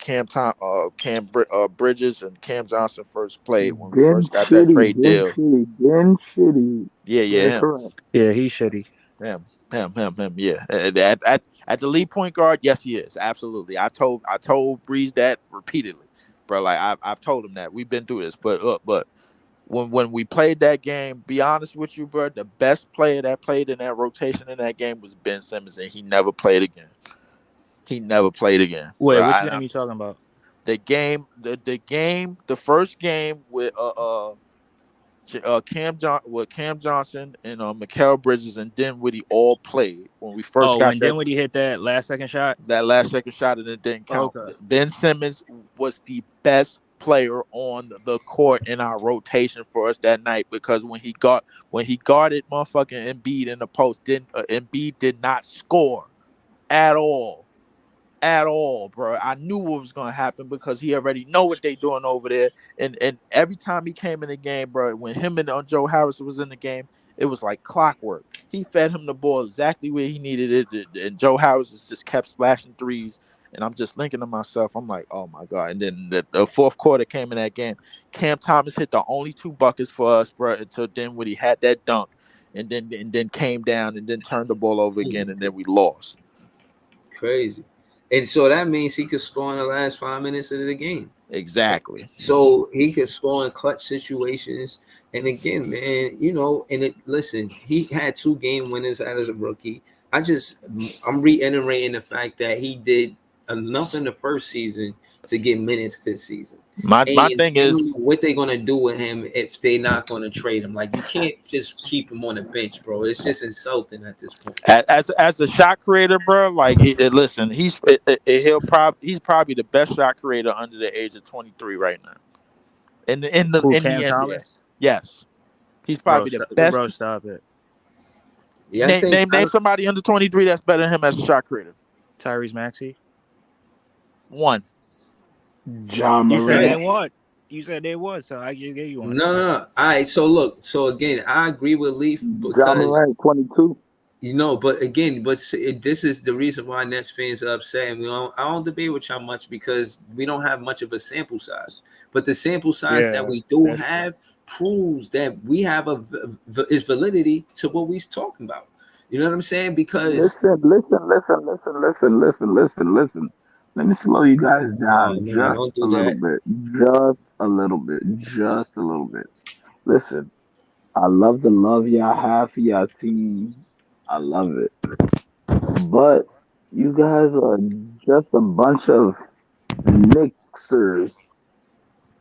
Bridges, and Cam Johnson first played when we Din first got that shitty, trade din deal. shitty, din shitty. Yeah, Yeah, him, correct. Yeah, he's shitty. him. Yeah, at the lead point guard, yes, he is absolutely. I told Breeze that repeatedly, bro. Like I've told him that we've been through this, but when we played that game, be honest with you, bro, the best player that played in that rotation in that game was Ben Simmons, and he never played again. He never played again, Wait, bro. which game you talking about? The first game with Cam Johnson and Mikal Bridges and Dinwiddie all played when we first Oh, got when that Dinwiddie hit that last second shot. last second shot and it didn't count. Okay. Ben Simmons was the best player on the court in our rotation for us that night because when he guarded motherfucking Embiid in the post, didn't Embiid did not score at all. At all, bro. I knew what was gonna happen because he already know what they doing over there. And every time he came in the game, bro, when him and Joe Harris was in the game, it was like clockwork. He fed him the ball exactly where he needed it, and Joe Harris just kept splashing threes. And I'm just thinking to myself, I'm like, oh my god. And then the fourth quarter came in that game. Cam Thomas hit the only 2 buckets for us, bro, until then when he had that dunk, and then came down and then turned the ball over again, and then we lost. Crazy. And so that means he could score in the last 5 minutes of the game. Exactly. So he could score in clutch situations. And again, man, and listen, he had 2 game winners as a rookie. I'm reiterating the fact that he did enough in the first season to get minutes this season. My And thing I is don't know what they're gonna do with him if they're not gonna trade him. Like you can't just keep him on the bench, bro. It's just insulting at this point. as a shot creator, bro. Like, listen, he's probably the best shot creator under the age of 23 right now Who, in the Cam NBA. Thomas? Yes, he's Bro, probably the best. stop it. Yeah, I think Name somebody under 23 that's better than him as a shot creator. Tyrese Maxey. One. John You said right. they Morant. won. You said they won, so I just gave you one. No. All right. So look. So again, I agree with Leaf John because Morant, 22. but again, this is the reason why Nets fans are upset. And I don't debate with y'all much because we don't have much of a sample size. But the sample size that Yeah, we do that's true. have proves that we have is validity to what we're talking about. You know what I'm saying? Because Listen. Let me slow you guys oh down no, just don't a do little that. bit. Just a little bit. Just a little bit. Listen, I love the love y'all have for y'all team. I love it. But you guys are just a bunch of Knicksers,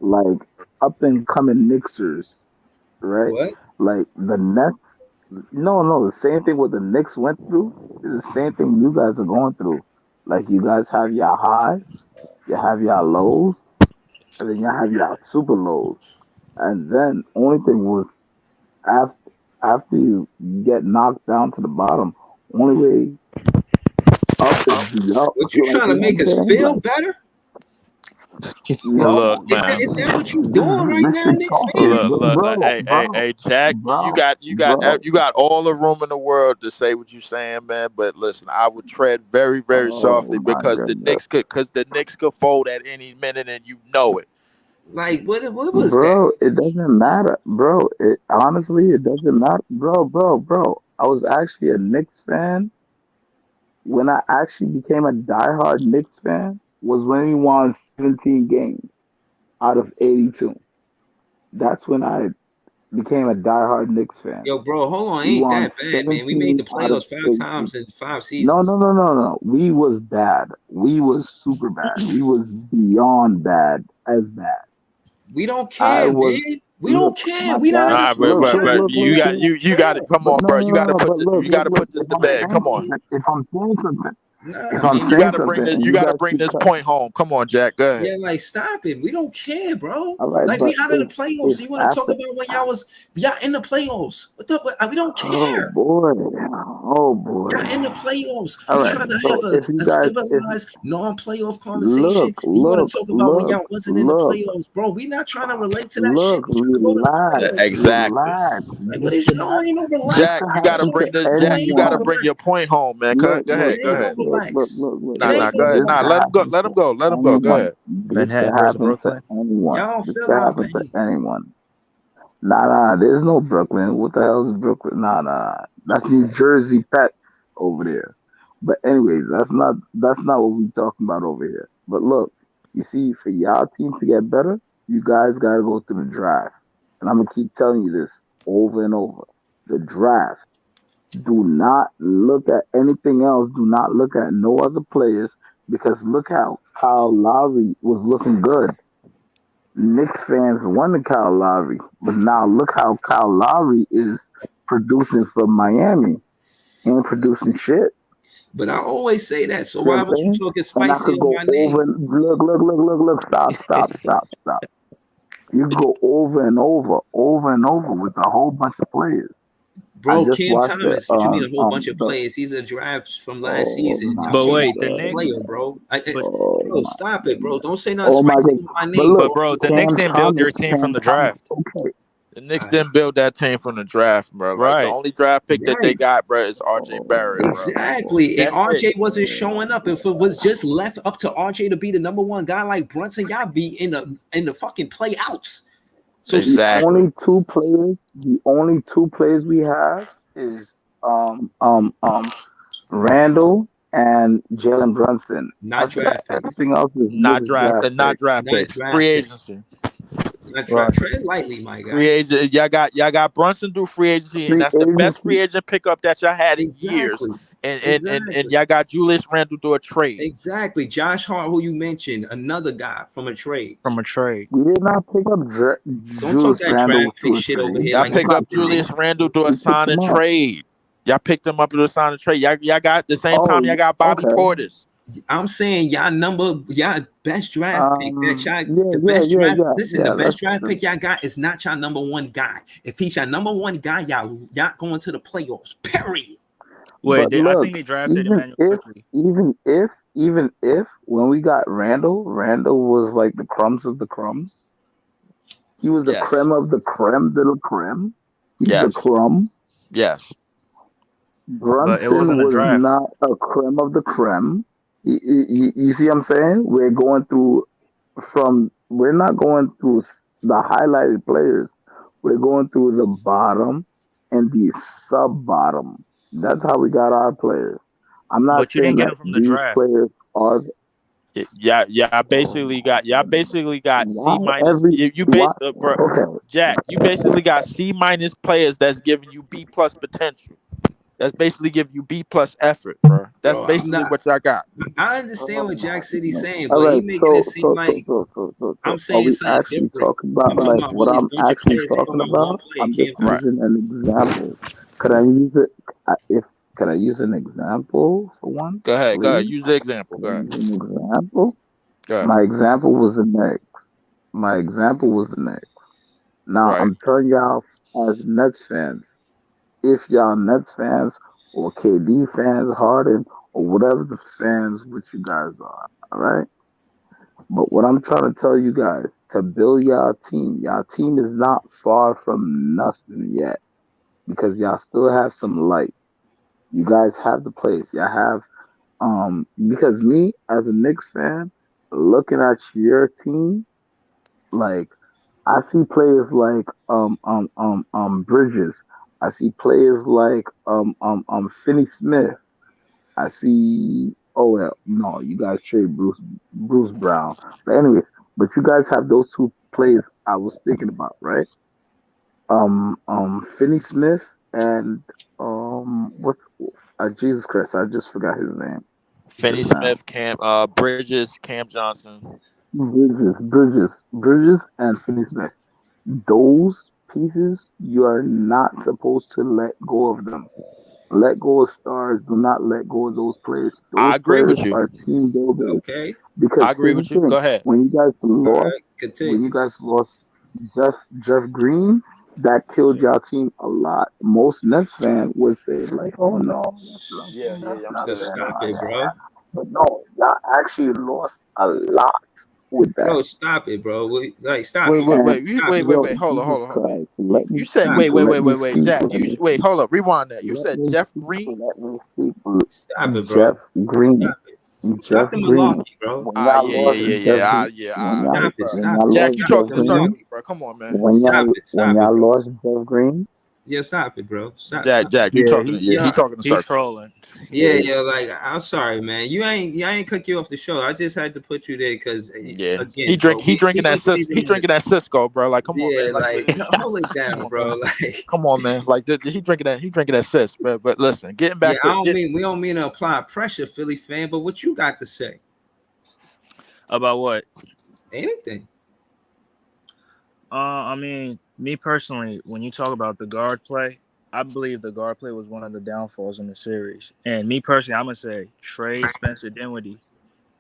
like up and coming Knicksers, right? What? Like the Nets. No, the same thing what the Knicks went through is the same thing you guys are going through. Like you guys have your highs, you have your lows, and then you have your super lows. And then only thing was after you get knocked down to the bottom, only way up is the up. What you Like trying you to know what make I'm us saying? feel Like better? Look, No, man. Is that what you doing right this now, is Knicks talking, fans? Look, bro, hey, Jack, bro, bro. you got all the room in the world to say what you saying, man. But listen, I would tread very, very Oh softly my goodness, because the Knicks could fold at any minute, and you know it. Like what was that? bro. It doesn't matter, bro. It honestly, it doesn't matter, bro. I was actually a Knicks fan when I actually became a diehard Knicks fan. Was when we won 17 games out of 82. That's when I became a diehard Knicks fan. Yo, bro, hold on, We ain't won that bad, man. We made 17 the out of playoffs five 82. times in 5 seasons. No. We was bad. We was super bad. We was beyond bad as bad. We don't I care, was man. We don't look, care. my We not in guy. the Nah, Look, playoffs trying to be you like look. we don't you got it. care. Come But on, bro. You got to but you got to look. put this to bed. Come on. If I'm saying something, Nah, if I'm man. You saying got to bring something, this. and You you got to guys bring keep this cutting. point home. Come on, Jack. Go ahead. Yeah, like stop it. We don't care, bro. All right, Like but we out of the playoffs. if So you want to talk after, about when y'all in the playoffs? We don't oh care. boy, oh boy. Y'all in the playoffs. All You right, trying to have so if you a guys, if civilized, non-playoff conversation. look, You want to look, talk about when look, y'all wasn't in the look, playoffs, bro. We not trying to relate to that shit. look, We trying to go to the relax, playoffs. Exactly. relax. Like, what This is you could know? Ain't no this Jack, relax. could you got to So happen bring to this. Jack, you ain't got no to anyone. bring your relax. point home, man. Look, Go look, ahead. Go It ain't look, ahead. no look, look, relax. look, look, It Nah, look. ain't no go ahead. This Nah, could relax. happen to let him go. Go anyone. ahead. This could Manhattan versus happen to Brooklyn. anyone. Y'all This feel could our happen to pain. anyone. Nah. There's no Brooklyn. What the hell is Brooklyn? Nah. That's New Jersey Pets over there. But anyways, that's not what we talking about over here. But look, you see, for y'all team to get better, you guys gotta go through the draft. And I'm gonna keep telling you this over and over. The draft. Do not look at anything else. Do not look at no other players because look how Kyle Lowry was looking good. Knicks fans wanted Kyle Lowry, but now look how Kyle Lowry is producing for Miami. He ain't producing shit. But I always say that. So See what why I'm was you saying? talking And I spicy could on go my over name, and look. Stop. You can go over and over with a whole bunch of players. I bro? just Cam watched the Thomas. What you mean a whole bunch of the players? He's a draft from last oh season. my Y'all But talking about wait, the god, player, Knicks. bro. But oh Bro, my stop it, bro. goodness, Don't say nothing oh my spicy goodness. on my But name, look, bro. bro, the Knicks Cam didn't build Thomas, their team from the draft. okay. The All Knicks right. didn't build that team from the draft, bro. Like the Right. only draft pick that they Right. got, bro, is RJ Barrett, Oh, bro. Exactly. And That's it. RJ wasn't showing up. If it was just left up to RJ to be the number one guy like Brunson, y'all be in the fucking play outs. So the stop. Exactly. only two players we have is Randall and Jalen Brunson. Not After that, draft picks. everything else is niggas draft Not picks. draft Not picks. Free draft picks. agency. Not Right. draft. Tread lightly, my Free guy. agent. Y'all got Brunson through free agency, and Free that's the best free agency. agent pickup that y'all had in years. Exactly. And Exactly. y'all got Julius Randle through a trade. Exactly. Josh Hart, who you mentioned, another guy from a trade. From a trade. We did not pick up So don't talk Julius that Randle draft pick to a shit over trade. here Y'all like That's you pick not up did true. today. Julius Randle to a We picked sign him and up. trade. Y'all picked him up to a sign and trade. Y'all got the same time y'all Oh, got Bobby okay. Portis. I'm saying y'all best draft pick that y'all Yeah, the best draft. Listen, the yeah. best draft pick y'all got is not y'all number one guy. If he's your number one guy, y'all going to the playoffs. Period. Wait, But I look, think they drafted even Emmanuel if, quickly. even if, when we got Randall was like the crumbs of the crumbs. He was the Yes. creme of the creme de la creme. He's the Yes. crumb. Yes. But it Brunson wasn't a was draft. not a creme of the creme. You see what I'm saying? We're not going through the highlighted players. We're going through the bottom and the sub bottom. That's how we got our players. I'm not But you saying didn't get that him from the these draft. players are. Basically Oh got my goodness. C Why minus. every You why? base bro, Okay. Jack. You basically got C minus players that's giving you B plus potential. That's basically giving you B plus effort, bro. That's Bro, I'm basically not. what y'all got. I understand Oh what my Jack City's goodness. saying, All but he right. making it So seem so so like so so so I'm so. Are saying we something actually different. talking about I'm talking like about all what these I'm bunch of actually players. He talking talking about one about? player, I'm just Cam Right. Thomas. using an example. Could I use it? If could I use an example for once, Go ahead. Go ahead. please? Use the example. Could Go I ahead. use an example? Go ahead. My example was the Knicks. My example was the Knicks. Now Right. I'm telling y'all as Nets fans, if y'all Nets fans or KD fans, Harden or whatever the fans which you guys are, all right? But what I'm trying to tell you guys, to build y'all team is not far from nothing yet because y'all still have some light. You guys have the place. Y'all have because me as a Knicks fan, looking at your team, like I see players like Bridges. I see players like Finney Smith. I see. Oh well, no, you guys trade Bruce Brown. But anyways, but you guys have those two players I was thinking about, right? Finney Smith and what's Jesus Christ? I just forgot his name Finney just now. Smith, Bridges, Cam Johnson. Bridges, and Finney Smith. Those pieces you are not supposed to let go of them. Let go of stars. Do not let go of those players. I Those agree players with you. are team builders. Okay. I Because agree here's the with you. Go thing: ahead. when you guys All lost, right. when you Continue. guys lost Jeff Green, that killed your team a lot. Most Nets fan would say like, "Oh no, Yeah, yeah, yeah. I'm That's Yo, still nothing." stop Oh, it, yeah, yeah. bro. But no, y'all actually lost a lot with that. Bro, stop it, bro. Like, stop Wait, it. wait, And wait, Stop it, yo, wait. Hold on, Jesus hold on, hold on. Christ, let me You said stop speak. wait, it, wait, Let wait, me wait, wait, speak. Jack. Let You me wait, speak. hold up, rewind that. You Let said me Jeff speak. Green. Let me speak. stop it, bro. Jeff Green. Stop it. Jeff Stop the Green. malarkey, bro. When Ah, y'all yeah, yeah, lost yeah, Jeff, yeah, Stop it. bro. when Stop y'all it. Jack, lost you Stop Jeff talking the in Green, circles, malarkey. bro. Come on, man. when Stop y'all it. when Stop it, y'all bro. lost Jeff Green, Yeah, stop it, bro. Jack, Stop. Jack, you Yeah, talking? he Yeah, he Yeah, talking in he's circles. trolling. yeah, yeah. Like, I'm sorry, man. You ain't cut you off the show. I just had to put you there because, Yeah, again, bro, he drinking people that should even he have. drinking that Cisco, bro. Like, come on, man. Yeah, Like, like, no, hold it come down, on, bro. man. Like, Come on, man. Like, he drinking that cis, but listen, getting yeah, back to get we don't mean to apply pressure, Philly fan, but what you got to say? About what? Anything? I mean, me personally, when you talk about the guard play, I believe the guard play was one of the downfalls in the series. And me personally, I'm gonna say trade Spencer Dinwiddie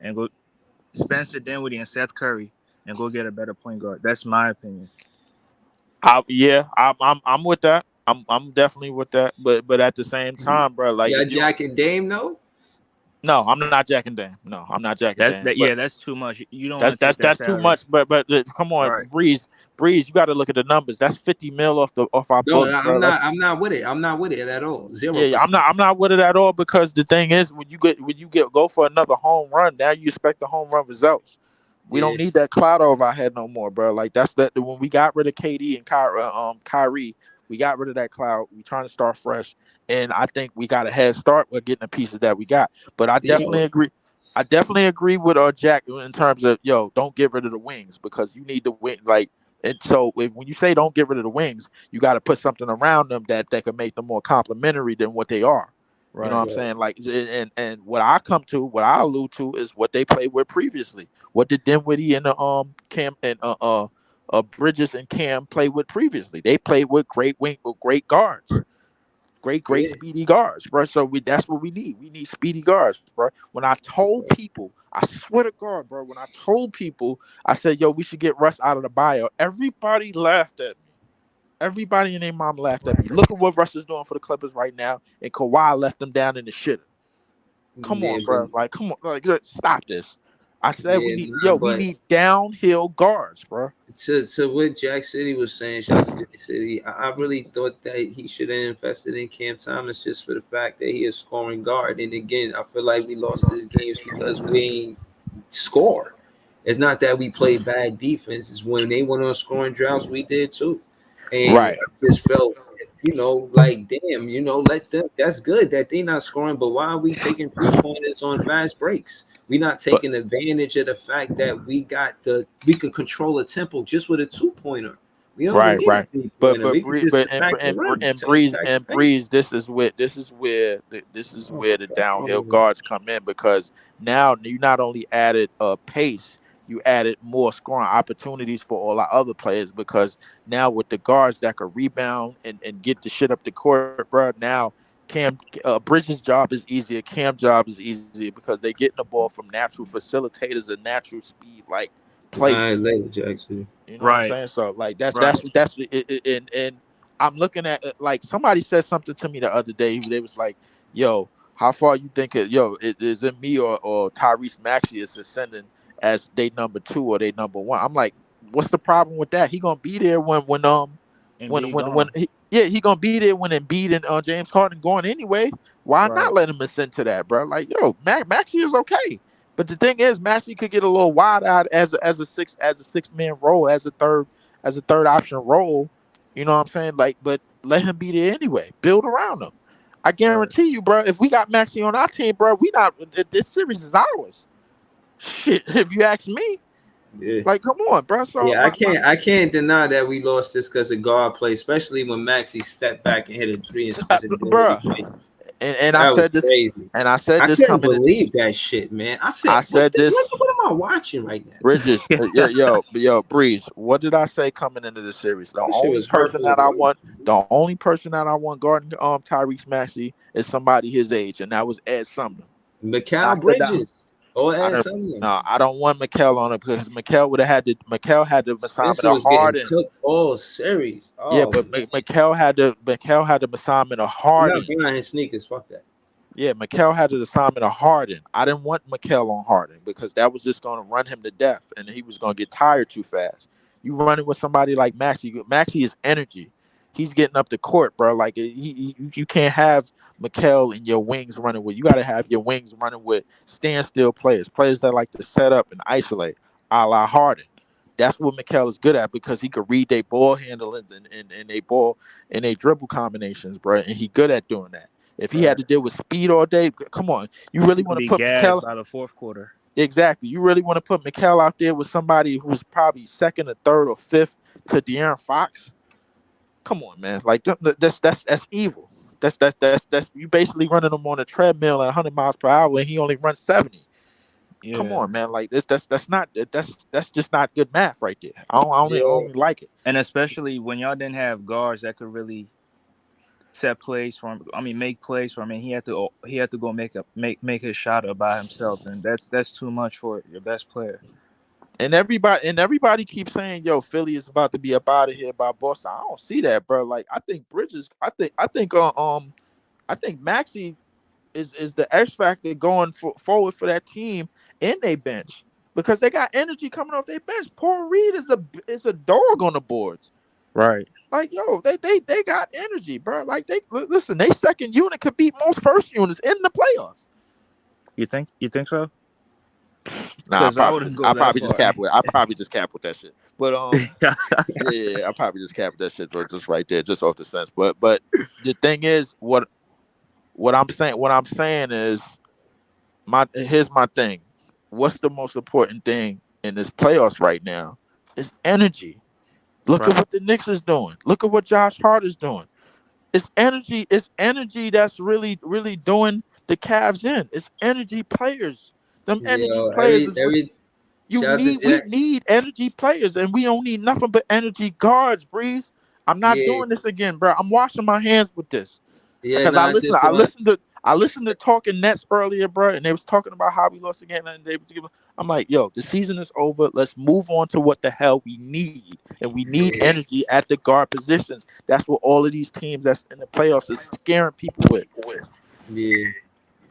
and Seth Curry and go get a better point guard. That's my opinion. yeah, I'm with that. I'm definitely with that. But at the same time, bro, like Yeah, if you Jack and Dame, no. no, I'm not Jack and Dan. No, I'm not Jack and Dan. That But yeah, that's too much. You don't want to take that that's too salary. much. But come on, Right. Breeze, you got to look at the numbers. That's 50 mil off our No, books, bro. Let's I'm not with it. I'm not with it at all. yeah, Zero yeah, percent. I'm not with it at all because the thing is when you get go for another home run, now you expect the home run results. We Yeah, don't need that cloud over our head no more, bro. Like that's that when we got rid of KD and Kyrie, we got rid of that cloud. We trying to start fresh, and I think we got a head start with getting the pieces that we got. But I yeah. definitely agree. I definitely agree with Jack in terms of yo, don't get rid of the wings because you need the wing. Like, and so when you say don't get rid of the wings, you got to put something around them that can make them more complementary than what they are. You know what Right. I'm saying? Like, and what I allude to is what they played with previously. What did Dinwiddie and Cam and Bridges and Cam play with previously? They played with great guards, great Yeah. speedy guards, bro. So that's what we need. We need speedy guards, bro. When I told people, I swear to God, bro, when I told people, I said, yo, we should get Russ out of the bio. Everybody laughed at me. Everybody and their mom laughed at me. Look at what Russ is doing for the Clippers right now, and Kawhi left them down in the shitter. Come Yeah, on, but bro. Like, come on. Like, stop this. I said yeah, nah, we but need downhill guards, bro. to what Jack City was saying, shout out to Jack City. I really thought that he should have invested in Cam Thomas just for the fact that he is scoring guard. And again, I feel like we lost these games because we ain't score. It's not that we play bad defense. It's when they went on scoring droughts, we did too. And Right. I just felt, like damn, let them. That's good that they not scoring, but why are we taking 3 pointers on fast breaks? We not But taking advantage of the fact that we can control a tempo just with a 2 pointer. We don't even right, need a right. 3 pointer. We can just attack the rim, attack the paint. Breeze. This is where the downhill guards come in because now you not only added pace, you added more scoring opportunities for all our other players because now with the guards that can rebound and get the shit up the court, bro. Now Cam Bridges' job is easier. Cam's job is easier because they getting the ball from natural facilitators and natural speed like All players. right, later, Jackson. You know what I'm Right. saying? So like Right. and I'm looking at like somebody said something to me the other day. They was like, "Yo, how far you think it? Yo, is it me or Tyrese Maxey is ascending as they number two or they number one. I'm like, what's the problem with that? He gonna be there And be when gone. he gonna be there when Embiid and James Harden going anyway. Why not Right. let him ascend to that, bro? Like, yo, Maxie is okay, but the thing is, Maxie could get a little wide eyed as a 6 man role, as a third option role. You know what I'm saying? Like, but let him be there anyway. Build around him. I Right. guarantee you, bro. If we got Maxie on our team, bro, we not this series is ours. Shit, if you ask me, Yeah. like, come on, bro. So Yeah, I can't deny that we lost this because of guard play, especially when Maxie stepped back and hit a three and Spencer Dinwiddie bro, faced. and I That was said this, crazy. I I couldn't coming in. believe that shit, man. I I said, said this, what am I watching right now? Bridges, yo, Breeze. What did I say coming into the series? The That shit only was person hurtful that to I watch. want, the only person that I want guarding Tyrese Maxey is somebody his age, and that was Ed Sumner. And I Mikal said that Bridges or I Ed don't. Sumner. No, I don't want Mikel on it because Mikel had the assignment Spencer of was getting Harden. cooked all series. Yeah, Oh but man, Mikel had the assignment of I'm not Harden. buying his sneakers. Fuck that. Yeah, Mikel had the assignment of Harden. I didn't want Mikel on Harden because that was just going to run him to death, and he was going to get tired too fast. You running with somebody like Maxi. Maxi is energy. He's getting up the court, bro. Like you can't have Mikel and your wings running with. You got to have your wings running with standstill players, players that like to set up and isolate, a la Harden. That's what Mikel is good at because he could read their ball handlings and they ball and they dribble combinations, bro. And he good at doing that. If he had Right. to deal with speed all day, come on. You really You can want to be put gassed Mikel? by the fourth quarter. Exactly. You really want to put Mikel out there with somebody who's probably second or third or fifth to De'Aaron Fox? Come on, man. Like that's evil. That's you basically running him on a treadmill at 100 miles per hour and he only runs 70. Come Yeah. on, man. Like this that's not that's just not good math right there. I Yeah. only like it. And especially when y'all didn't have guards that could really set plays for him. I mean, make plays for him. And he had to go make his shot up by himself, and that's too much for your best player. And everybody keeps saying, "Yo, Philly is about to be up out of here by Boston." I don't see that, bro. Like, I think Bridges. I think Maxi is the X factor going forward for that team in their bench because they got energy coming off their bench. Paul Reed is a dog on the boards. Right. Like, yo, they got energy, bro. Like, listen, they second unit could beat most first units in the playoffs. You think so? Nah, Because I wouldn't go I that probably just far. cap with I probably just cap with that shit. But yeah, I probably just cap with that shit just right there, just off the sense. But the thing is, what I'm saying is here's my thing. What's the most important thing in this playoffs right now? Is energy. Look at Right. what the Knicks is doing. Look at what Josh Hart is doing. It's energy. It's energy that's really, really doing the Cavs in. It's energy players. Them energy Yeah. players is what Every you shout out to need. We Jack. need energy players, and we don't need nothing but energy guards. Breeze. I'm not Yeah. doing this again, bro. I'm washing my hands with this Yeah. because No, I just want. I listened to Talking Nets earlier, bro, and they was talking about how we lost again, and they was giving. I'm like, yo, the season is over. Let's move on to what the hell we need, and we need Yeah. energy at the guard positions. That's what all of these teams that's in the playoffs is scaring people with. Yeah.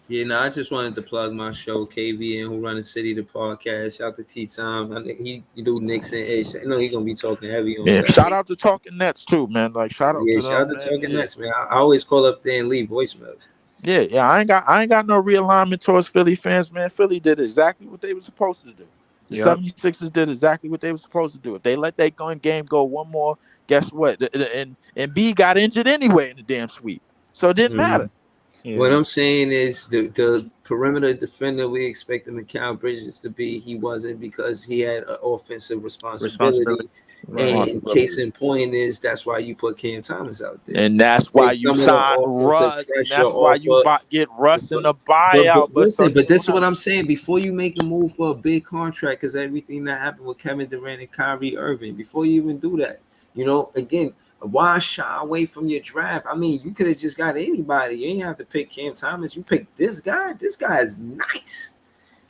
Yeah, no, I just wanted to plug my show, KV and Who Run the City, the podcast. Shout out to T Time. I think he do Nixon Ish. I know he's gonna be talking heavy on Yeah, shout Saturday. out to Talking Nets too, man. Like, shout out Yeah, to shout out them, to man. Talking Yeah. Nets, man. I always call up there and leave voicemails. Yeah. I ain't got no realignment towards Philly fans, man. Philly did exactly what they were supposed to do. The Yep. 76ers did exactly what they were supposed to do. If they let that game go one more, guess what? And B got injured anyway in the damn sweep. So it didn't Mhm. matter. What Yeah. I'm saying is the perimeter defender we expected Mikal Bridges to be, he wasn't because he had an offensive Responsibility. responsibility. Right. And case in point is that's why you put Cam Thomas out there. And that's why Take you some of the sign offensive Russ, and pressure that's why off you of get Russ in but, a but buyout. But so listen, you but don't this is have what I'm saying. Before you make a move for a big contract, because everything that happened with Kevin Durant and Kyrie Irving, before you even do that, again, why shy away from your draft? I mean, you could have just got anybody. You ain't have to pick Cam Thomas. You picked this guy. This guy is nice.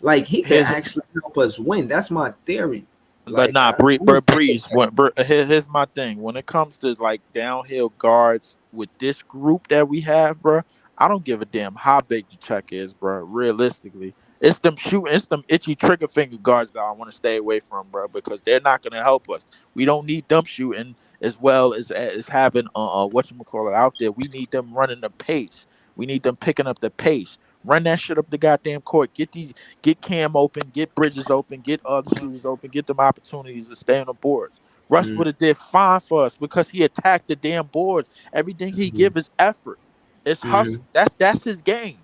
Like he could here's actually help us win. That's my theory. But Like nah, I really think Breeze. Here's my thing. When it comes to like downhill guards with this group that we have, bro, I don't give a damn how big the check is, bro. Realistically, It's them shooting, it's them itchy trigger finger guards that I want to stay away from, bro, because they're not gonna help us. We don't need them shooting as well as having what you call it out there. We need them running the pace. We need them picking up the pace. Run that shit up the goddamn court. Get Cam open, get Bridges open, get other shooters open, get them opportunities to stay on the boards. Russ Mm, would have did fine for us because he attacked the damn boards. Everything he mhm, give is effort. It's mhm. hustle. That's his game.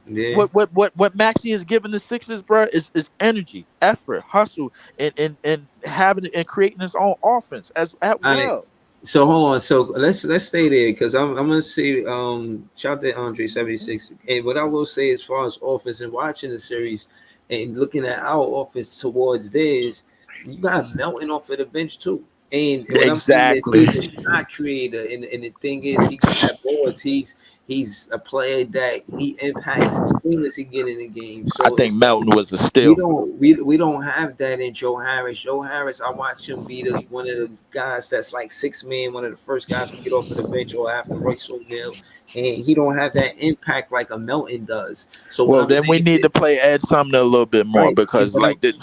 Yeah. What Maxie is giving the Sixers, bro, is energy, effort, hustle, and having it and creating his own offense as All right. well. So hold on. So let's stay there because I'm gonna say shout out to Andre 76. And what I will say as far as offense and watching the series and looking at our offense towards theirs, you got Melton off of the bench too. And what I'm saying is Exactly. he's a shot creator, and the thing is he grabs boards. He's a player that he impacts as soon as he get in the game. I So think it's Melton was a we steal for don't them. we don't have that in Joe Harris. Joe Harris, I watched him be one of the guys that's like 6 man, one of the first guys to get off of the bench or after Royce O'Neal, and he don't have that impact like a Melton does. So what Well, I'm then we saying need is, to play Ed Sumner a little bit more right, because but I'm like the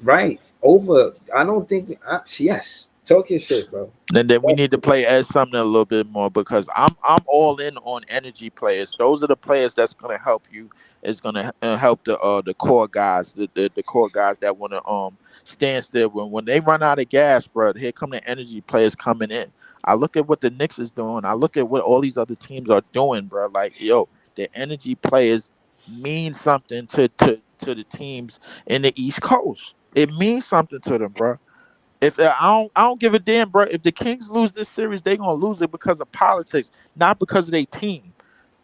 right over. I don't think yes, talk your shit, bro. And then we need to play Ed Sumner a little bit more because I'm all in on energy players. Those are the players that's gonna help you. It's gonna help the core guys, the core guys that want to stand still when they run out of gas, bro. Here come the energy players coming in. I look at what the Knicks is doing. I look at what all these other teams are doing, bro. Like yo, the energy players mean something to the teams in the East Coast. It means something to them, bro. If I don't give a damn, bro. If the Kings lose this series, they gonna lose it because of politics, not because of their team.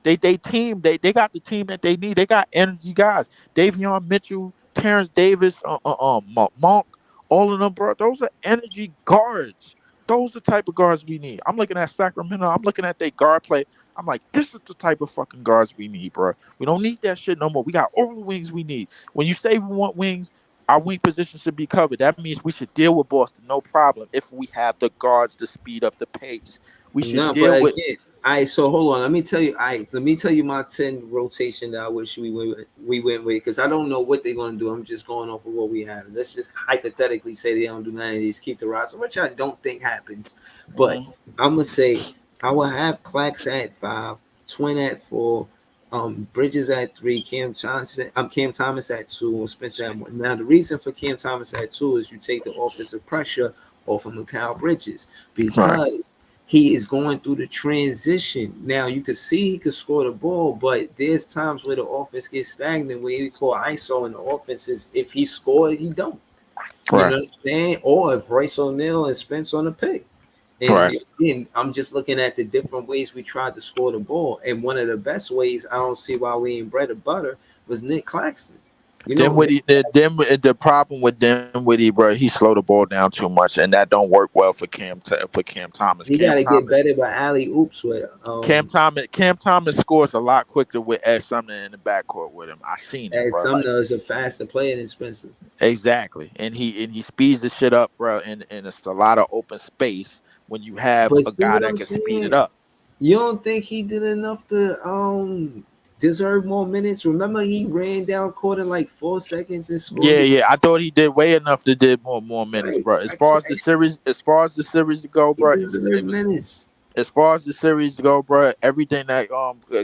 They team they got the team that they need. They got energy guys. Davion Mitchell, Terrence Davis, Monk, all of them, bro. Those are energy guards. Those are the type of guards we need. I'm looking at Sacramento. I'm looking at their guard play. I'm like, this is the type of fucking guards we need, bro. We don't need that shit no more. We got all the wings we need. When you say we want wings, our wing position should be covered. That means we should deal with Boston, no problem. If we have the guards to speed up the pace, we should No, but deal with. again, I so hold on. Let me tell you. Let me tell you my 10 rotation that I wish we went with because I don't know what they're gonna do. I'm just going off of what we have. Let's just hypothetically say they don't do none of these, keep the roster, which I don't think happens. But Mhm. I'm gonna say I will have Clax at 5, Twin at 4, Bridges at 3, Cam Thomas at 2, and Spencer at 1. Now the reason for Cam Thomas at 2 is you take the offensive pressure off of Mikal Bridges Right, because he is going through the transition. Now you can see he could score the ball, but there's times where the offense gets stagnant where he call ISO and the offense is if he scored, he don't. You right, know what I'm saying? Or if Royce O'Neal and Spence on the pick. And right. again, I'm just looking at the different ways we tried to score the ball. And one of the best ways, I don't see why we ain't bread or butter, was Nick Claxton. You know, Nick, Dinwiddie, the problem with Dinwiddie, bro, he slowed the ball down too much, and that don't work well for for Cam Thomas. he got to get better by alley oops with Cam Thomas scores a lot quicker with Ed Sumner in the backcourt with him. I seen it, as bro. Like Sumner is a faster player than Spencer. exactly, and he speeds the shit up, bro, and it's a lot of open space when you have But a see guy what that I'm can speed it saying? up. You don't think he did enough to deserve more minutes? Remember he ran down court in like 4 seconds and scored Yeah, the yeah. I thought he did way enough to did more minutes, right. bro. I can't As far as the series to go, he bro, deserved minutes. as far as the series to go, bro. Everything that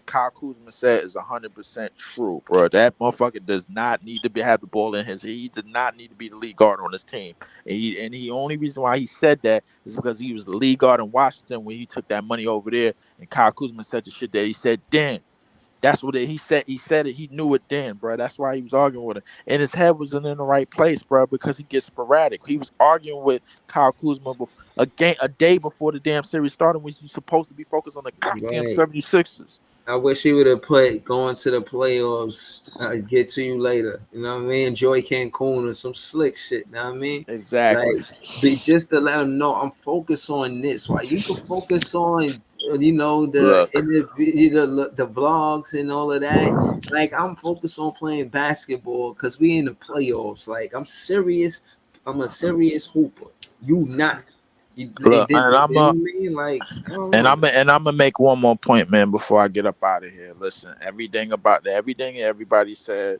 Kyle Kuzma said is 100% true, bro. That motherfucker does not need to have the ball in his. He did not need to be the lead guard on his team, and he only reason why he said that is because he was the lead guard in Washington when he took that money over there, and Kyle Kuzma said the shit that he said then. That's what he said. He said it. He knew it then, bro. That's why he was arguing with him. And his head wasn't in the right place, bro, because he gets sporadic. He was arguing with Kyle Kuzma a day before the damn series started when he's supposed to be focused on the goddamn Right. 76ers. I wish he would have put going to the playoffs, get to you later. You know what I mean? Enjoy Cancun or some slick shit. You know what I mean? Exactly. Like, be just to let him know I'm focused on this. Why you can focus on, the Look, the vlogs and all of that. Like, I'm focused on playing basketball because we in the playoffs. Like, I'm serious. I'm a serious hooper. You not. And look, then, and you know what I mean? Like, I don't know. I'm gonna make one more point, man, before I get up out of here. Listen, everything everybody said